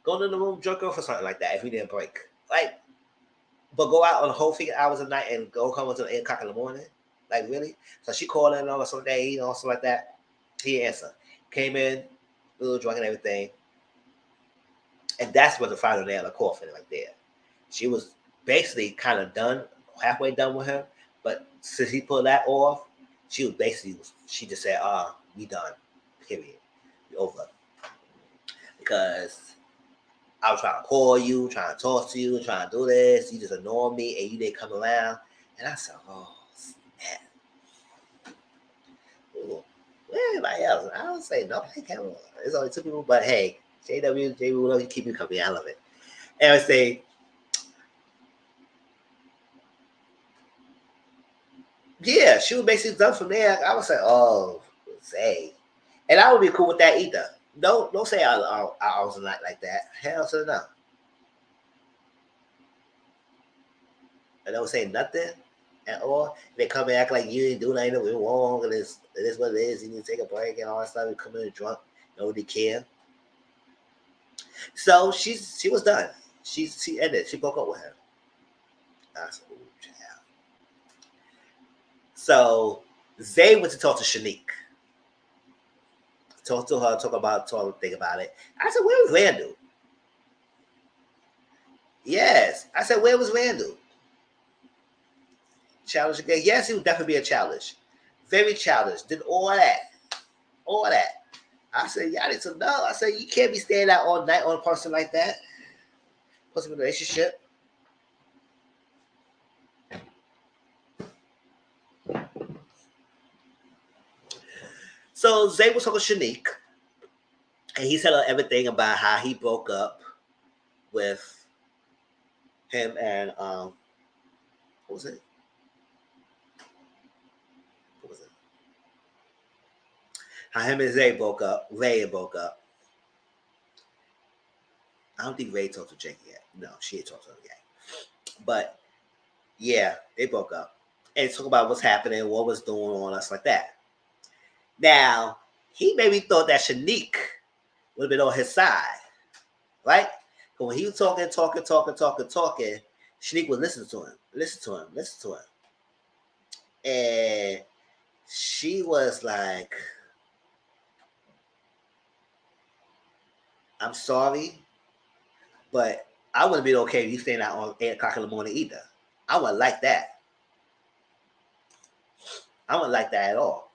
Go into the room, jerk off or something like that if we need a break. Like, but go out on the whole figure hours of the night and go come until 8 o'clock in the morning? Like, really? So she called in on some day, something like that. He didn't answer. Came in, a little drunk and everything. And that's what the final nail in the coffin right there. She was basically kind of done, halfway done with him. But since he pulled that off, she just said, we done. Period. We over. Because I was trying to call you, trying to talk to you, trying to do this. You just ignored me and you didn't come around. And I said, oh, snap. Ooh. everybody else. I don't say nobody can. It's only two people, but hey, JW will love you, keep you company. I love it. And I say, yeah, she was basically done from there. I would say, oh, say, and I would be cool with that either. Don't say I was not like that. Hell to the no. I don't say nothing at all. They come and act like you didn't do nothing wrong, and it is what it is. You need to take a break and all that stuff. You come in drunk, nobody care. So she was done. She ended. She broke up with him. I said, "Ooh, child." So Zay went to talk to Shanique. Talk to her, think about it. I said, where was Randall? Yes. I said, where was Randall? Challenge again. Yes, he would definitely be a challenge. Very childish. Did all that. All that. I said, y'all need to know. I said, you can't be staying out all night on a person like that. Person in a relationship. So Zay was talking to Shanique, and he said everything about how he broke up with him and what was it? What was it? How him and Zay broke up. Ray broke up. I don't think Ray talked to Jake yet. No, she ain't talked to him yet. But yeah, they broke up. And talk about what's happening, what was going on, us like that. Now, he maybe thought that Shanique would have been on his side, right? But when he was talking, Shanique would listen to him. And she was like, I'm sorry, but I wouldn't be okay if you staying out on 8 o'clock in the morning either. I wouldn't like that. I wouldn't like that at all.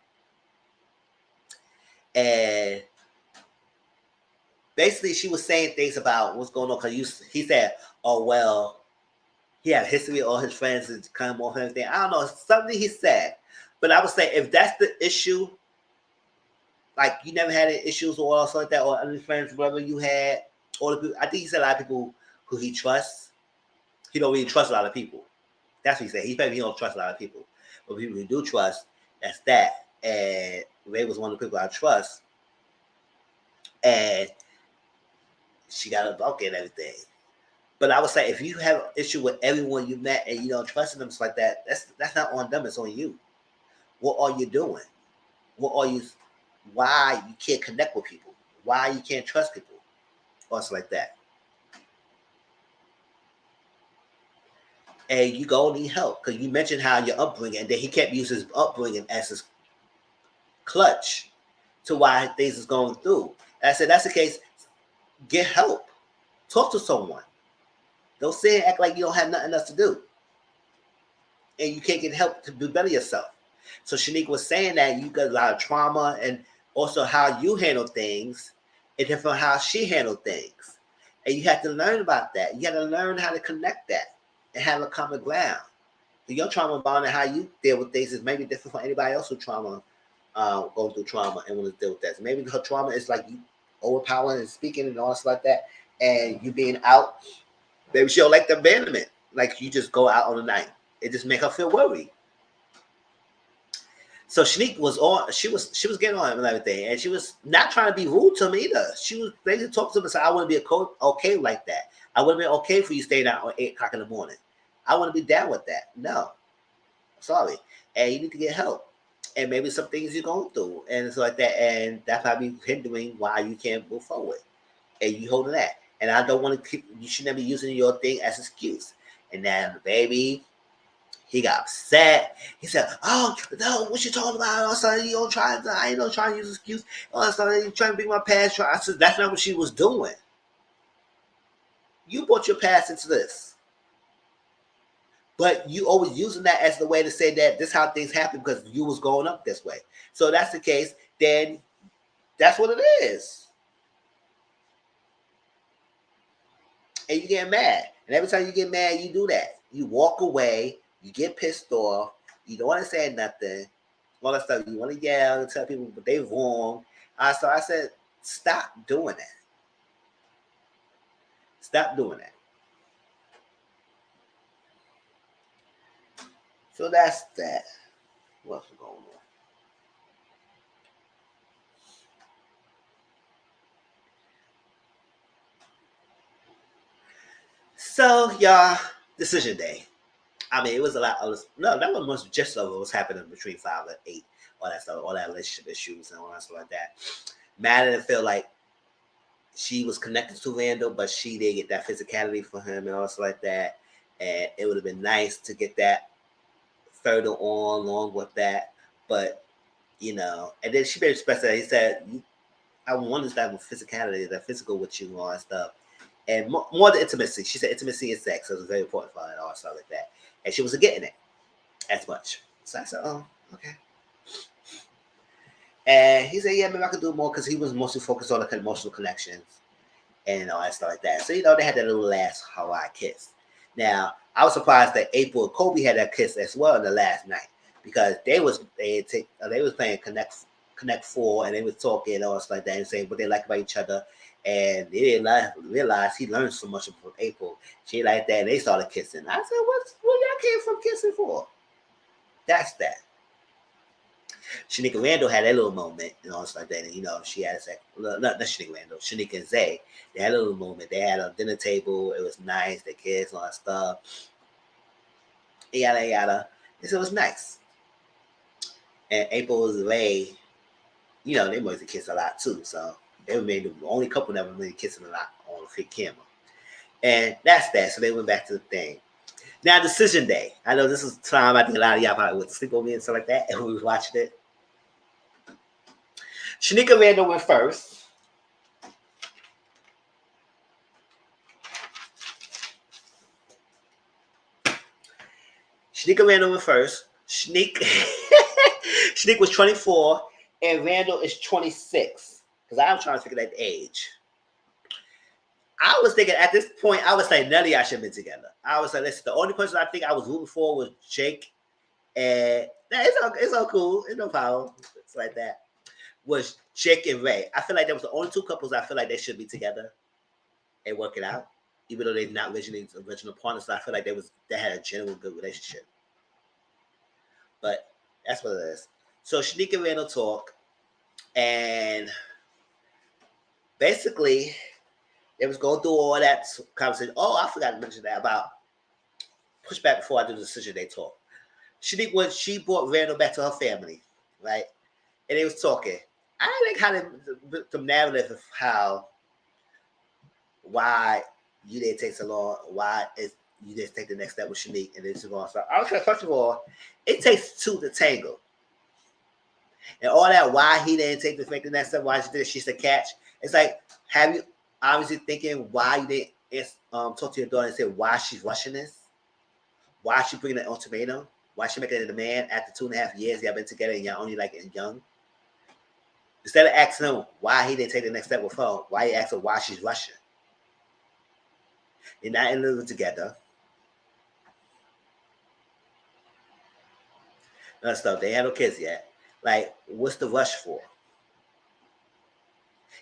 And basically, she was saying things about what's going on because he said, "Oh well, he had a history of all his friends and come on everything." I don't know something he said, but I would say if that's the issue, like you never had any issues or something like that, or other friends, whatever you had, all the people. I think he said a lot of people who he trusts. He don't really trust a lot of people. That's what he said. He don't trust a lot of people, but people he do trust, that's that. And Ray was one of the people I trust, and she got a bucket and everything. But I would say if you have an issue with everyone you met and you don't trust them, it's like that. That's not on them. It's on you. What are you doing? What are you? Why you can't connect with people? Why you can't trust people? Or it's like that. And you go need help because you mentioned how your upbringing, and then he kept using his upbringing as his clutch to why things is going through. And I said that's the case. Get help. Talk to someone. Don't sit and act like you don't have nothing else to do. And you can't get help to do better yourself. So Shanique was saying that you got a lot of trauma and also how you handle things and different how she handled things. And you have to learn about that. You got to learn how to connect that and have a common ground. Your trauma bond and how you deal with things is maybe different from anybody else who trauma, going through trauma and want to deal with that. So maybe her trauma is like you overpowering and speaking and all stuff like that, and you being out. Maybe she don't like the abandonment. Like you just go out on the night. It just make her feel worried. So Shanique was on. She was getting on him and everything, and she was not trying to be rude to him either. She was basically talking to him and said, "I wouldn't be okay like that. I wouldn't be okay for you staying out at 8 o'clock in the morning. I wouldn't be down with that. No, sorry. And you need to get help. And maybe some things you're going through, and it's like that, and that's probably hindering why you can't move forward. And you holding that. And I don't want to keep. You should never be using your thing as an excuse. And then, baby, he got upset. He said, "Oh no, what you talking about? All sudden you don't try. I ain't no trying to use an excuse. All sudden you trying to bring my past." I said, "That's not what she was doing. You brought your past into this, but you always using that as the way to say that this is how things happen because you was growing up this way. So that's the case. Then that's what it is. And you get mad, and every time you get mad, you do that. You walk away. You get pissed off. You don't want to say nothing. all that stuff. You want to yell and tell people, but they wrong. So I said, stop doing that. Stop doing that. So that's that. What's going on? So, y'all, decision day. I mean, it was a lot. No, that was most just of what was happening between 5 and 8. All that stuff, all that relationship issues and all that stuff like that. Madeline felt like she was connected to Randall, but she didn't get that physicality for him and all stuff like that. And it would have been nice to get that further on along with that. But, and then she made express that. He said, I want this type of physicality, that physical with you and all that stuff. And more the intimacy. She said intimacy and sex. So it was very important for her and all stuff like that. And she wasn't getting it as much. So I said, oh, okay. And he said, yeah, maybe I could do more because he was mostly focused on the emotional connections and all that stuff like that. So, they had that little last Hawaii kiss. Now, I was surprised that April and Kobe had that kiss as well in the last night because they was playing Connect Four and they was talking and all stuff like that and saying what they like about each other. And they didn't realize he learned so much from April. She like that and they started kissing. I said, what y'all came from kissing for? That's that. Shanika Randall had that little moment and all stuff like that. And, she had a second, not Shanika Randall, Shanika and Zay. They had a little moment. They had a dinner table. It was nice. They kissed, all that stuff. Yada, yada. And so it was nice. And April was away. They must have kissed a lot too. So they made the only couple that were really kissing a lot on the fake camera. And that's that. So they went back to the thing. Now, decision day. I know this is time I think a lot of y'all probably went to sleep on me and stuff like that. And we was watching it. Shanika Randall went first. Shanika Randall went first. Shanique was 24 and Randall is 26. Because I was trying to figure that age. I was thinking at this point, I was saying none of y'all should have been together. I was like, listen, the only person I think I was rooting for was Jake. And it's all cool. It's no problem. It's like that. Was Jake and Ray. I feel like that was the only two couples I feel like they should be together and work it out. Even though they're not original partners, I feel like they had a genuine good relationship. But that's what it is. So Shanika and Randall talk, and basically they was going through all that conversation. Oh, I forgot to mention that about push back before I do the decision. They talk. She brought Randall back to her family, right? And they was talking. I like how the narrative of why you didn't take so long, why you didn't take the next step with Shanique and then so on. So I was like, first of all, it takes two to tangle. And all that, why he didn't take the next step, why she did it, she's a catch. It's like, have you obviously thinking why you didn't talk to your daughter and say why she's rushing this? Why she bringing an ultimatum? Why she making it a demand after 2.5 years y'all been together and y'all only like young? Instead of asking him why he didn't take the next step with her, why you ask her why she's rushing? They're not in living together. And stuff. They ain't no kids yet. Like, what's the rush for?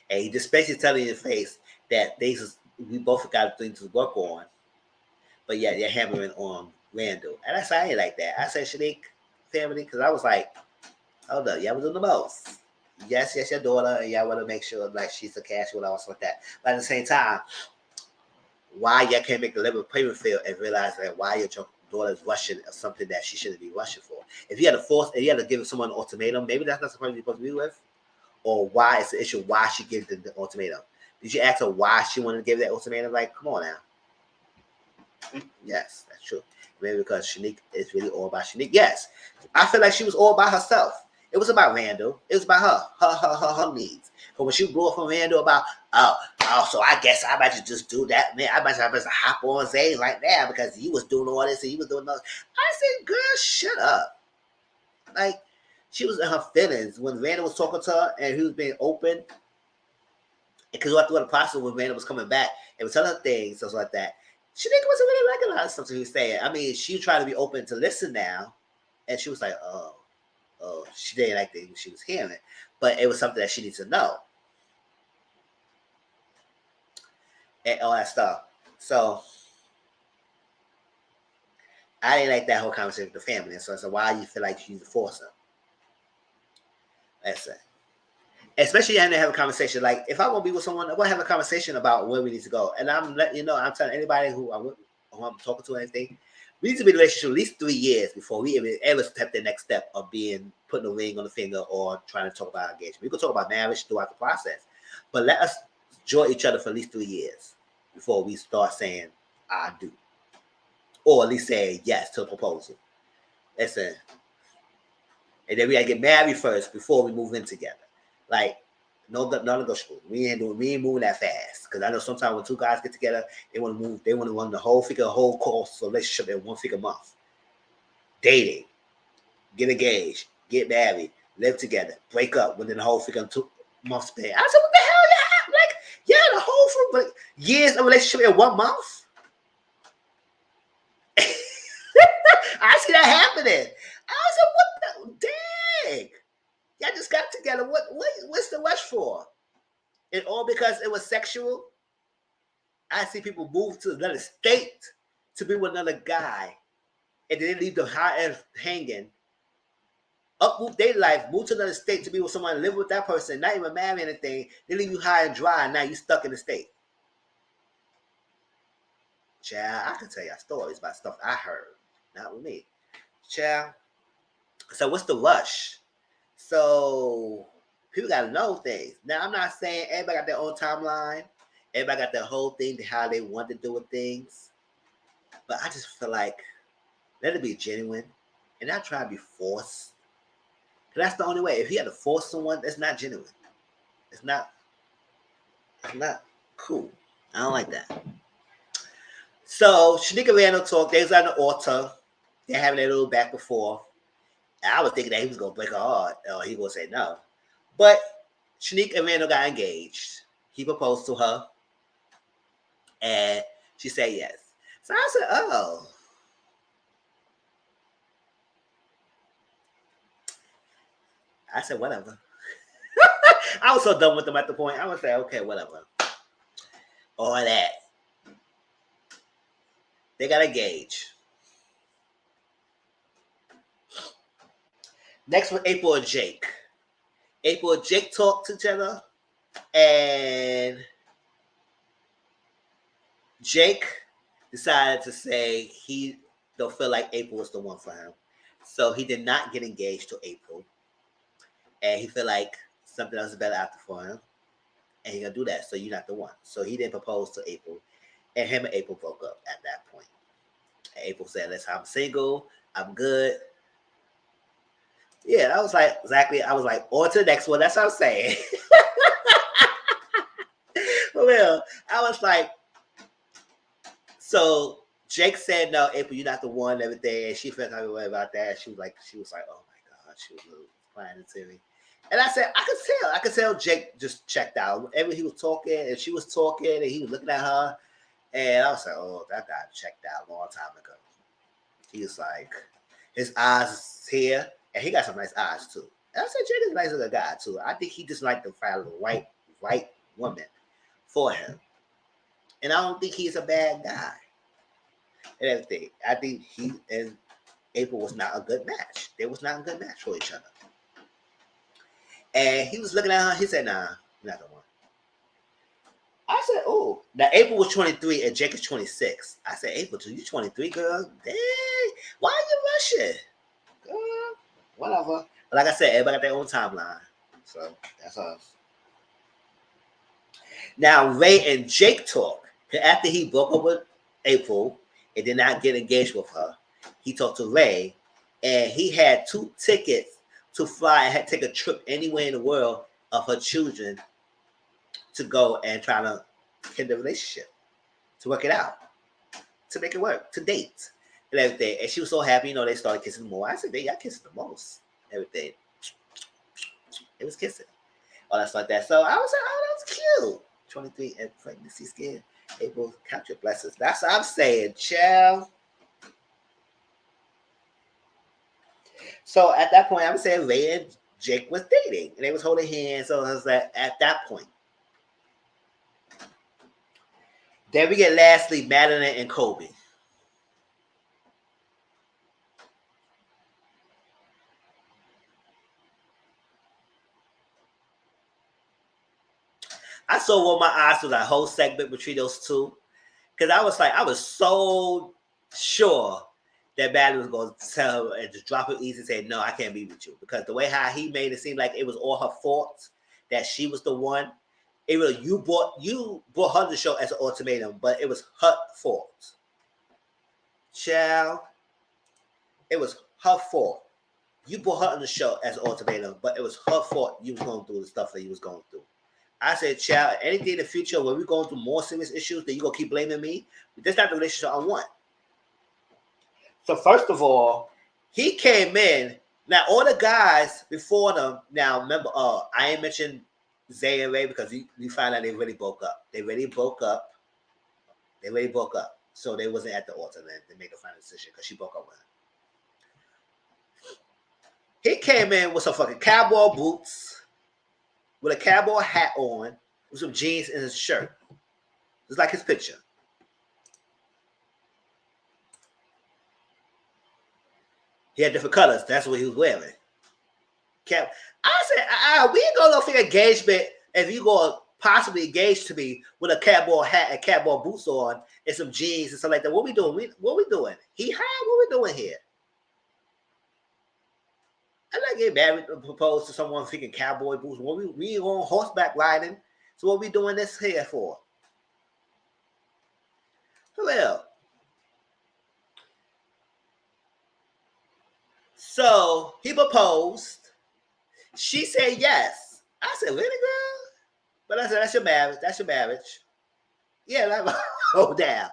And he just basically telling you in the face that we both got things to work on, but yeah, they're hammering on Randall. And I ain't like that. I said Shanique family because I was like, hold up, y'all was doing the most. Yes, your daughter, and y'all want to make sure like she's a casual or something like that. But at the same time, why y'all can't make the level playing field and realize that why your daughter's rushing something that she shouldn't be rushing for? If you had to give someone an ultimatum, maybe that's not something you're supposed to be with. Or why it's the issue, why she gave the ultimatum. Did you ask her why she wanted to give that ultimatum? Like, come on now. Yes, that's true. Maybe because Shanique is really all about Shanique. Yes, I feel like she was all by herself. It was about Randall. It was about her needs. But when she blew up from Randall about, so I guess I might just do that, man. I might just hop on Zay right now because he was doing all this and he was doing all this. I said, girl, shut up. Like, she was in her feelings when Randall was talking to her and he was being open. Because after the process when Randall was coming back and was telling her things, stuff like that, she didn't wasn't really liking a lot of stuff he was saying. I mean, she tried to be open to listen now, and she was like, oh, she didn't like the she was hearing, but it was something that she needs to know and all that stuff. So I didn't like that whole conversation with the family. And so I said, why do you feel like you need to force her? That's it. Especially having to have a conversation. Like, if I want to be with someone, I want to have a conversation about where we need to go. And I'm letting you know, I'm telling anybody who I'm talking to or anything, we need to be in a relationship at least 3 years before we ever step the next step of putting a ring on the finger or trying to talk about engagement. We can talk about marriage throughout the process, but let us enjoy each other for at least 3 years before we start saying, I do. Or at least say yes to the proposal. Listen. And then we gotta get married first before we move in together. Like, no negotiable. We ain't moving that fast. Because I know sometimes when two guys get together, they want to move. They want to run the whole course of relationship in 1 figure month. Dating, get engaged, get married, live together, break up within the whole figure 2 months span. I said, what the hell, yeah? Like, yeah, the whole but years of relationship in 1 month. I see that happening. I said, what the dang? Y'all just got together. What's the rush for? And all because it was sexual? I see people move to another state to be with another guy, and then they leave the high end hanging. Uproot their life, move to another state to be with someone, live with that person, not even marry anything. They leave you high and dry, and now you stuck in the state. Child, I can tell you stories about stuff I heard, not with me. Child. So what's the rush? So people got to know things. Now, I'm not saying everybody got their own timeline. Everybody got their whole thing to how they want to do with things. But I just feel like let it be genuine and not try to be forced. Because that's the only way. If you had to force someone, that's not genuine. It's not cool. I don't like that. So Shanika Randall talked. They was on the altar. They're having a little back and forth. I was thinking that he was going to break her heart or he was going to say no. But Shanique and Randall got engaged. He proposed to her. And she said yes. So I said, oh. I said, whatever. I was so done with them at the point. I would say, okay, whatever. All that. They got engaged. Next was April and Jake. April and Jake talked to each other. And Jake decided to say he don't feel like April was the one for him. So he did not get engaged to April. And he felt like something else is better out there for him. And he's going to do that. So you're not the one. So he didn't propose to April. And him and April broke up at that point. And April said, listen, I'm single. I'm good. Yeah, I was like, exactly. I was like, on to the next one. That's what I'm saying. For real. I was like, so Jake said, no, April, you're not the one and everything. And she felt kind of way about that. She was like, oh my God. She was crying to me. And I said, I could tell Jake just checked out. Whenever he was talking and she was talking and he was looking at her. And I was like, oh, that guy checked out a long time ago. He was like, his eyes is here. And he got some nice eyes too. And I said, Jake is a nice little guy too. I think he just liked to find the right woman for him. And I don't think he's a bad guy. And everything. I think he and April was not a good match. They was not a good match for each other. And he was looking at her. He said, nah, not the one. I said, oh. Now, April was 23 and Jake is 26. I said, April, you 23, girl? Dang. Why are you rushing? Girl, whatever. But like I said, everybody got their own timeline. So, that's us. Now, Ray and Jake talk. After he broke up with April and did not get engaged with her, he talked to Ray. And he had 2 tickets to fly and had to take a trip anywhere in the world of her children to go and try to get the relationship, to work it out, to make it work, to date, and everything. And she was so happy, they started kissing more. I said, y'all kissing the most, everything. It was kissing, all that stuff like that. So I was like, oh, that's cute. 23 and pregnancy scared. April, count your blessings. That's what I'm saying, child. So at that point, I would say Ray and Jake was dating, and they was holding hands. So it was like at that point. Then we get lastly Madeline and Kobe. I saw what my eyes was a whole segment between those two. Because I was so sure that Madeline was going to tell her and just drop it easy and say, no, I can't be with you. Because the way how he made it seem like it was all her fault, that she was the one. It really, you brought her to the show as an ultimatum, but it was her fault. Child, it was her fault. You brought her on the show as an ultimatum, but it was her fault you was going through the stuff that you was going through. I said, child, anything in the future where we're going through more serious issues, that you're going to keep blaming me? That's not the relationship I want. So first of all, he came in. Now, all the guys before them, now remember, I ain't mentioned Zay and Ray because we found out they really broke up. They really broke up. So they wasn't at the altar then to make a final decision because she broke up with him. He came in with some fucking cowboy boots, with a cowboy hat on, with some jeans and his shirt. It's like his picture. He had different colors. That's what he was wearing. I said, we ain't gonna figure engagement if you gonna possibly engage to me with a cowboy hat and cowboy boots on and some jeans and stuff like that. What we doing? What we doing? He high? What we doing here? I'm not getting married or proposed to someone thinking cowboy boots. What we on horseback riding. So what we doing this here for? Well, so he proposed. She said yes. I said, really, girl? But I said, that's your marriage. That's your marriage. Yeah, like, oh, damn.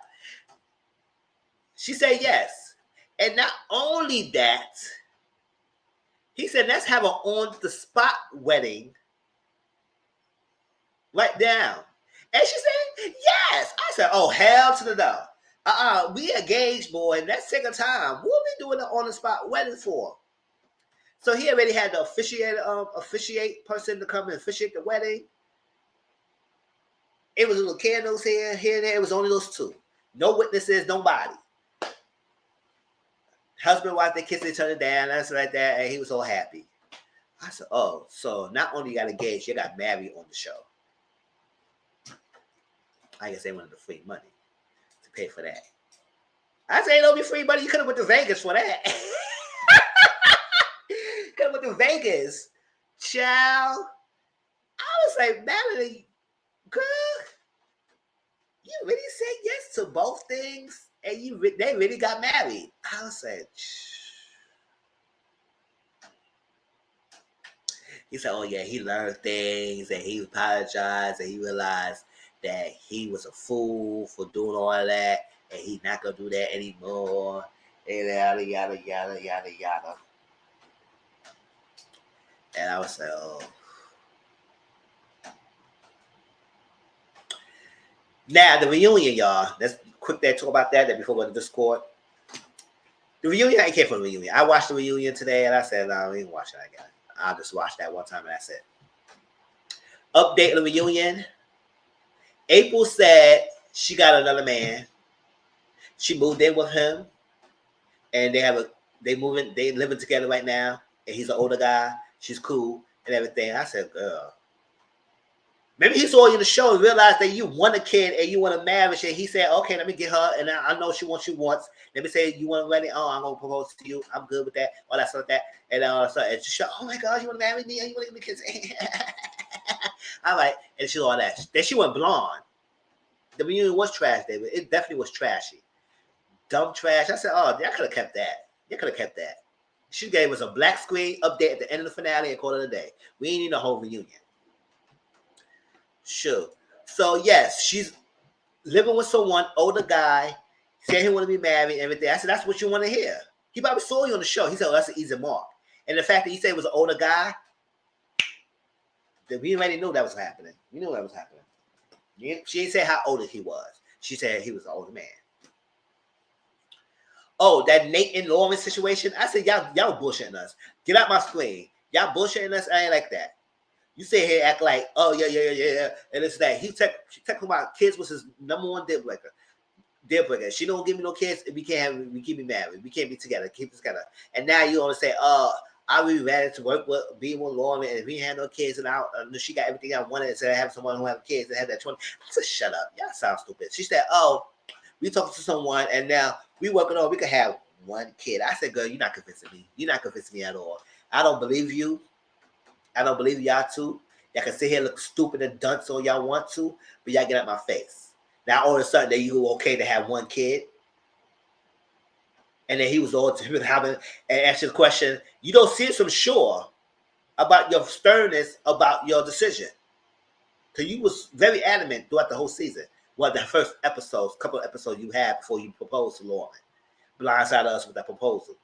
She said yes. And not only that, he said, let's have an on-the-spot wedding right now. And she said, yes. I said, oh, hell to the no. We engaged, boy, and that's second time. What are we doing an on-the-spot wedding for? So he already had the officiate person to come and officiate the wedding. It was little candles here and there. It was only those two. No witnesses, nobody. Husband, wife, they kissed each other down, that's like that, and he was all happy. I said, oh, so not only you got engaged, you got married on the show. I guess they wanted the free money to pay for that. I said, don't be free money. You could have went to Vegas for that. Could have went to Vegas. Child. I was like, Melanie, girl, you really said yes to both things, and they really got married. I was like, he said, oh yeah, he learned things, and he apologized, and he realized that he was a fool for doing all that, and he's not gonna do that anymore. And yada yada yada yada yada. And I was like, oh. Now the reunion, y'all. Let's quick talk about that before we go to Discord. The reunion, I came for the reunion. I watched the reunion today, and I said, no, I ain't watching that again. I'll just watch that one time, and that's it. Update on the reunion. April said she got another man. She moved in with him, and they living together right now. And he's an older guy. She's cool and everything. I said, girl. Maybe he saw you in the show and realized that you want a kid and you want a marriage. And he said, okay, let me get her. And I know she wants you once. Let me say, you want to wedding? Oh, I'm going to propose to you. I'm good with that. All that stuff like that. And and she said, oh my God, you want to marry me? You want to give me kids? All right. And she all that. Then she went blonde. The reunion was trash, David. It definitely was trashy. Dumb trash. I said, oh, y'all could have kept that. You could have kept that. She gave us a black screen update at the end of the finale and called it a day. We ain't need a whole reunion. Sure. So yes, she's living with someone, older guy, saying he want to be married and everything. I said, that's what you want to hear. He probably saw you on the show. He said, oh, that's an easy mark. And the fact that he said it was an older guy, that we already knew that was happening. We knew that was happening. She didn't say how old he was. She said he was an older man. Oh, that Nate and Lauren situation. I said, y'all bullshitting us. Get out my screen. Y'all bullshitting us. I ain't like that. You sit here act like, oh yeah, and it's that he talking about kids was his number one deal breaker. She don't give me no kids. We keep me married. We can't be together. Keep us together. And now you want to say, oh, I would be ready to work with being with Lauren, and if we had no kids, and she got everything I wanted, instead of having someone who have kids and have that 20. I said, shut up. Y'all sound stupid. She said, oh, we talking to someone, and now we working on we could have one kid. I said, girl, you're not convincing me. You're not convincing me at all. I don't believe you. I don't believe y'all too. Y'all can sit here look stupid and dunce all y'all want to, but y'all get out my face. Now all of a sudden that you okay to have one kid. And then he was all to having and asked the question, you don't seem so sure about your sternness about your decision. Because you was very adamant throughout the whole season. Well, the first episodes, couple of episodes you had before you proposed to Lauren. Blindsided us with that proposal.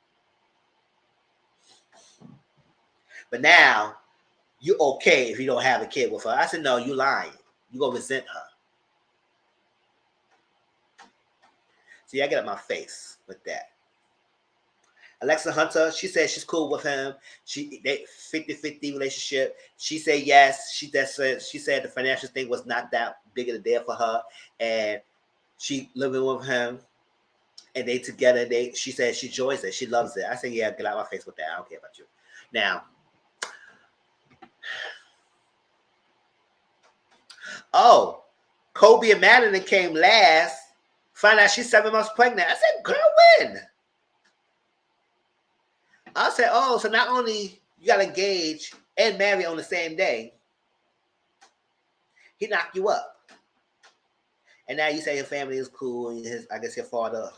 But now, you're okay if you don't have a kid with her. I said, no, you lying. You're going to resent her. See, I get up my face with that. Alexa Hunter, she said she's cool with him. They 50-50 relationship. She said yes. She said the financial thing was not that big of a deal for her. And she living with him. And they together, she said she enjoys it. She loves it. I said, yeah, get out my face with that. I don't care about you. Now, oh, Kobe and Madeline came last. Find out she's 7 months pregnant. I said, girl, when? I said, oh, so not only you got engaged and married on the same day, he knocked you up. And now you say your family is cool, and I guess her father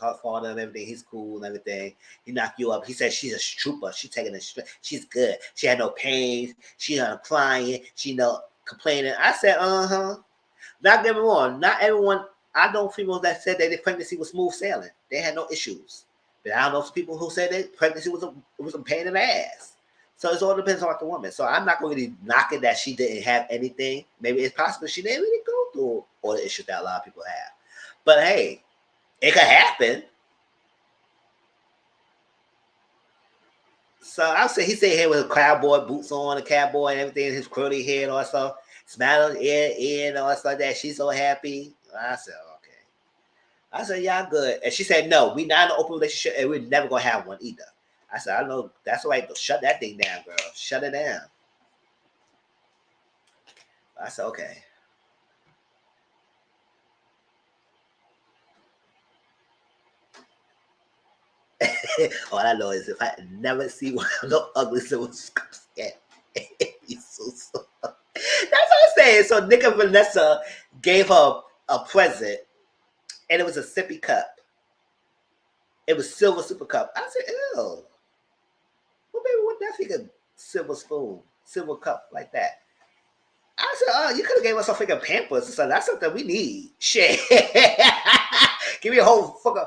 and everything, he's cool and everything. He knocked you up. He said she's a trooper. She's taking it straight. She's good. She had no pain. She's not crying. She no complaining. I said, Not get me wrong. Not everyone. I know females that said that their pregnancy was smooth sailing. They had no issues. But I know some people who said that pregnancy was a pain in the ass. So it all depends on the woman. So I'm not going to really knock it that she didn't have anything. Maybe it's possible she didn't really go through all the issues that a lot of people have. But hey, it could happen. So I'll say he stayed here with cowboy boots on, a cowboy and everything, his curly hair and all that stuff, smiling ear and all that stuff like that. She's so happy. I said, okay. I said, y'all good. And she said, no, we not in an open relationship and we're never going to have one either. I said, I know, that's right. Shut that thing down, girl. Shut it down. I said, okay. All I know is if I never see one look ugly, so it's scared. He's so. That's what I'm saying. So Nick and Vanessa gave her a present, and it was a sippy cup. It was silver super cup. I said, ew. Well, baby, what that figure silver spoon, silver cup like that? I said, oh, you could have gave us a freaking Pampers or something. That's something we need. Shit. Give me a whole fucking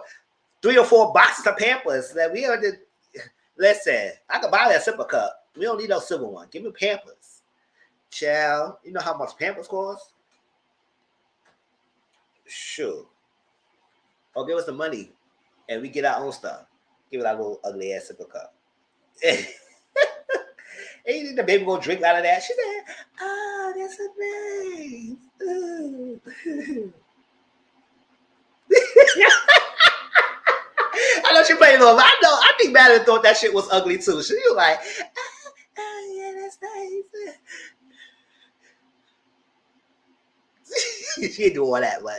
3 or 4 boxes of Pampers that we already. Listen, I could buy that silver cup. We don't need no silver one. Give me Pampers. Child, you know how much Pampers cost? Sure. Or give us the money and we get our own stuff. Give it our little ugly ass silver cup. And the baby gonna drink out of that. She said, oh, that's so nice. I know she played it off. I think Madeline thought that shit was ugly too. She was like, oh yeah, that's nice. She didn't do all that, but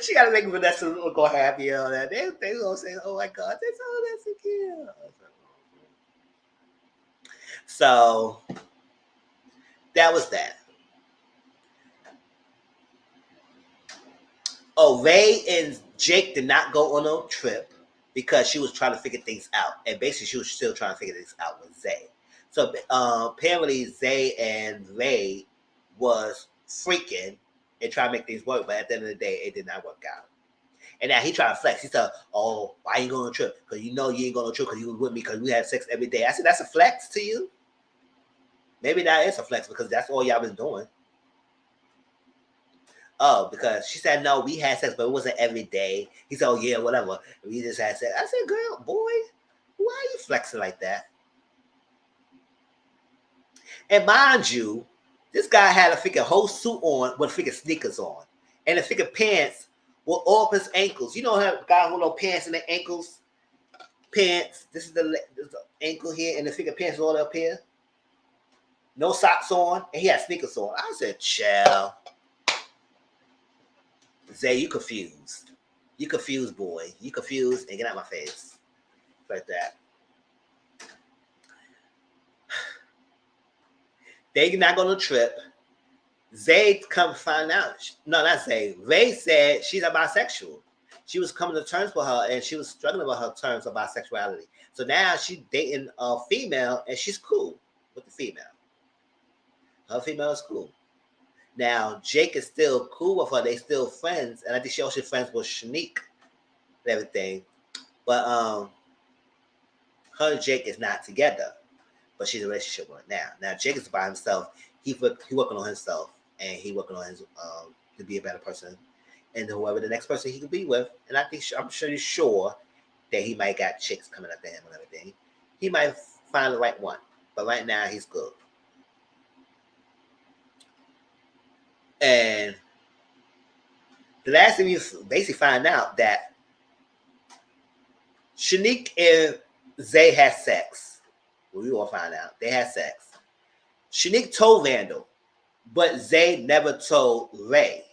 she gotta make Vanessa look all happy and all that. They gonna say, oh my god, that's so cute. So that was that. Oh, Ray and Jake did not go on a trip because she was trying to figure things out. And basically she was still trying to figure things out with Zay. So apparently Zay and Ray was freaking and trying to make things work, but at the end of the day, it did not work out. And now he trying to flex. He said, oh, why you going on a trip? Because you know you ain't going on a trip because you was with me because we had sex every day. I said, that's a flex to you? Maybe that is a flex because that's all y'all been doing. Oh, because she said no, we had sex, but it wasn't every day. He said, oh yeah, whatever. We just had sex. I said, girl, boy, why are you flexing like that? And mind you, this guy had a freaking whole suit on with freaking sneakers on. And the freaking pants were all up his ankles. You know how guys with no pants in their ankles? Pants. This is the ankle here, and the freaking pants all up here. No socks on, and he had sneakers on. I said, chill. Zay, you confused. You confused, boy. You confused, and get out my face. Like that. They not going to trip. Zay come find out. No, not Zay. Ray said she's a bisexual. She was coming to terms with her, and she was struggling with her terms of bisexuality. So now she's dating a female, and she's cool with the female. Her female is cool. Now Jake is still cool with her. They still friends, and I think she also friends with Shanique and everything. But her and Jake is not together, but she's in a relationship with her now. Now Jake is by himself. He working on himself, and he working on his to be a better person, and whoever the next person he could be with. And I think I'm sure that he might got chicks coming up to him and everything. He might find the right one, but right now he's good. And the last thing we basically find out that Shanique and Zay had sex. Well, we all find out they had sex. Shanique told Randall, but Zay never told Ray.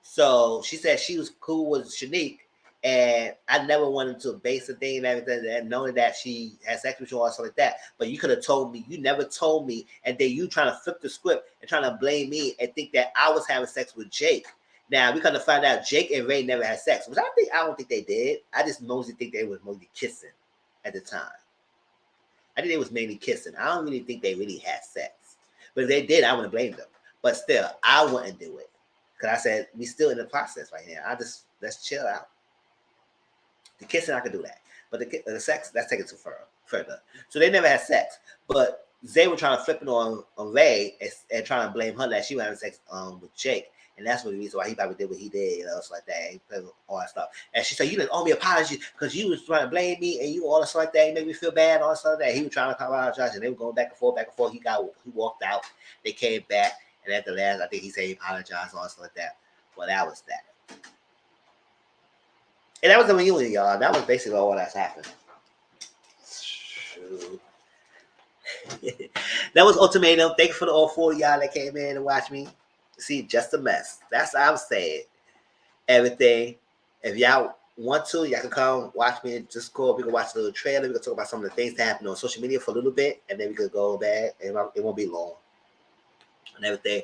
So she said she was cool with Shanique, and I never wanted to base a thing and everything, and knowing that she had sex with you or something like that. But you could have told me. You never told me, and then you trying to flip the script and trying to blame me and think that I was having sex with Jake. Now we kind of find out Jake and Ray never had sex, which I don't think they did. I just mostly think they was mostly kissing at the time. I think they was mainly kissing. I don't really think they really had sex. But if they did, I wouldn't blame them. But still, I wouldn't do it. Because I said, we still in the process right now. Let's chill out. The kissing, I could do that. But the sex, that's taken too further. So they never had sex. But Zay were trying to flip it on Ray and trying to blame her that she was having sex with Jake. And that's what the reason why he probably did what he did, stuff like that, all that stuff. And she said, you didn't owe me apology because you was trying to blame me and you all that stuff like that. You made me feel bad, all that stuff like that. He was trying to apologize, and they were going back and forth, back and forth. He walked out. They came back, and at the last, I think he said he apologized, all that stuff like that. Well, that was that. And that was the reunion, y'all. That was basically all that's happened. That was Ultimatum. Thank you for all 4 of y'all that came in and watched me. See, just a mess. That's what I'm saying. Everything. If y'all want to, y'all can come watch me in Discord. We can watch a little trailer. We can talk about some of the things that happen on social media for a little bit, and then we could go back. And it won't be long and everything.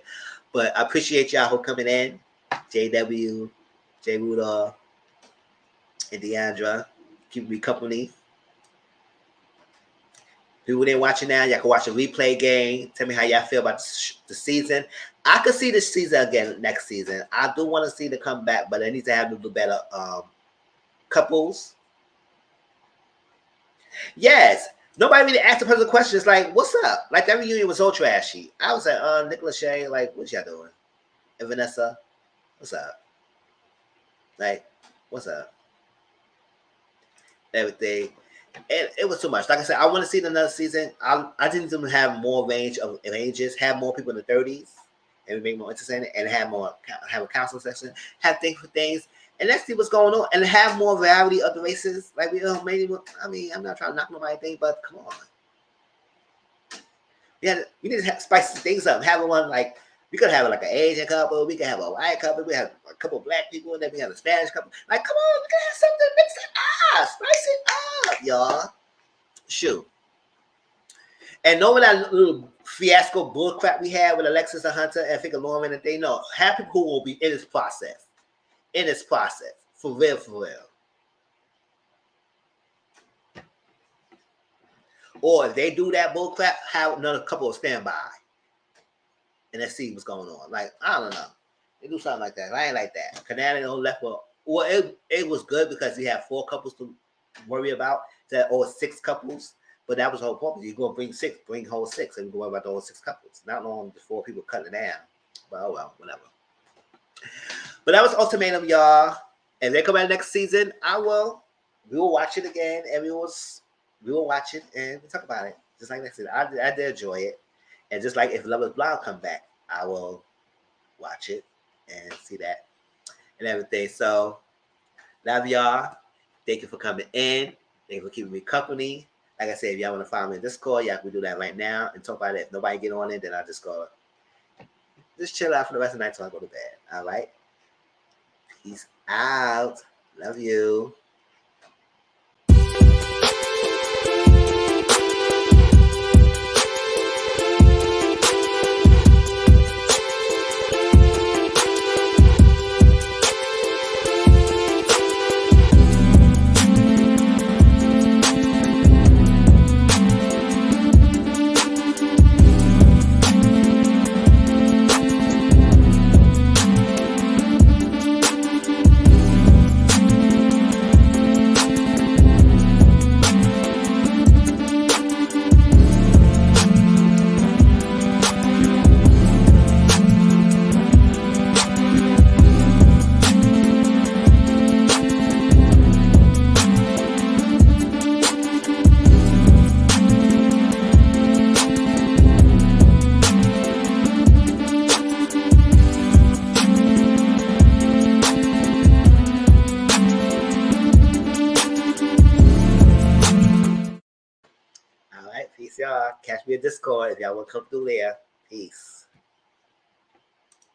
But I appreciate y'all for coming in. JW, J Rudolph, and Deandra. Keep me company. People that watching now, y'all can watch a replay game. Tell me how y'all feel about the season. I could see this season again next season. I do want to see the comeback, but it needs to have a little better couples. Yes. Nobody really asked the person questions like, what's up? Like, that reunion was so trashy. I was like, Nicholas Shea, like, what y'all doing? And Vanessa, what's up? Like, what's up? Everything. And it was too much. Like I said, I want to see another season. I didn't even have more range of ages, have more people in the 30s, and make more entertaining, and have a counseling section, have things for things, and let's see what's going on, and have more variety of the races. Like we maybe, I mean, I'm not trying to knock nobody thing, but come on, we need to spice things up. Have one like we could have like an Asian couple, we could have a white couple, we have a couple of black people, and then we have a Spanish couple. Like, come on, we can have something mix it up, spice it up, y'all. Shoot. And knowing that little fiasco bullcrap we had with Alexis and Hunter and Figure Lauren and they know happy who will be in this process. In this process. For real, for real. Or if they do that bullcrap, have another couple of standby. And let's see what's going on. Like, I don't know. They do something like that. I ain't like that. Canadian left well, it was good because we had 4 couples to worry about, or 6 couples. But that was the whole point. You're going to bring 6, bring whole 6, and we're going to worry about the whole 6 couples. Not long before people cutting it down. But oh well, whatever. But that was Ultimatum, y'all. And they come out next season. We will watch it again, and we will watch it and we talk about it. Just like next season, I did enjoy it, and just like if Love Is Blind come back, I will watch it and see that and everything. So, love y'all. Thank you for coming in. Thank you for keeping me company. Like I said, if y'all want to find me in Discord, y'all can do that right now and talk about it. If nobody get on it, then I'll just go chill out for the rest of the night till I go to bed. All right. Peace out. Love you. All right, peace, y'all. Catch me at Discord if y'all want to come through there. Peace.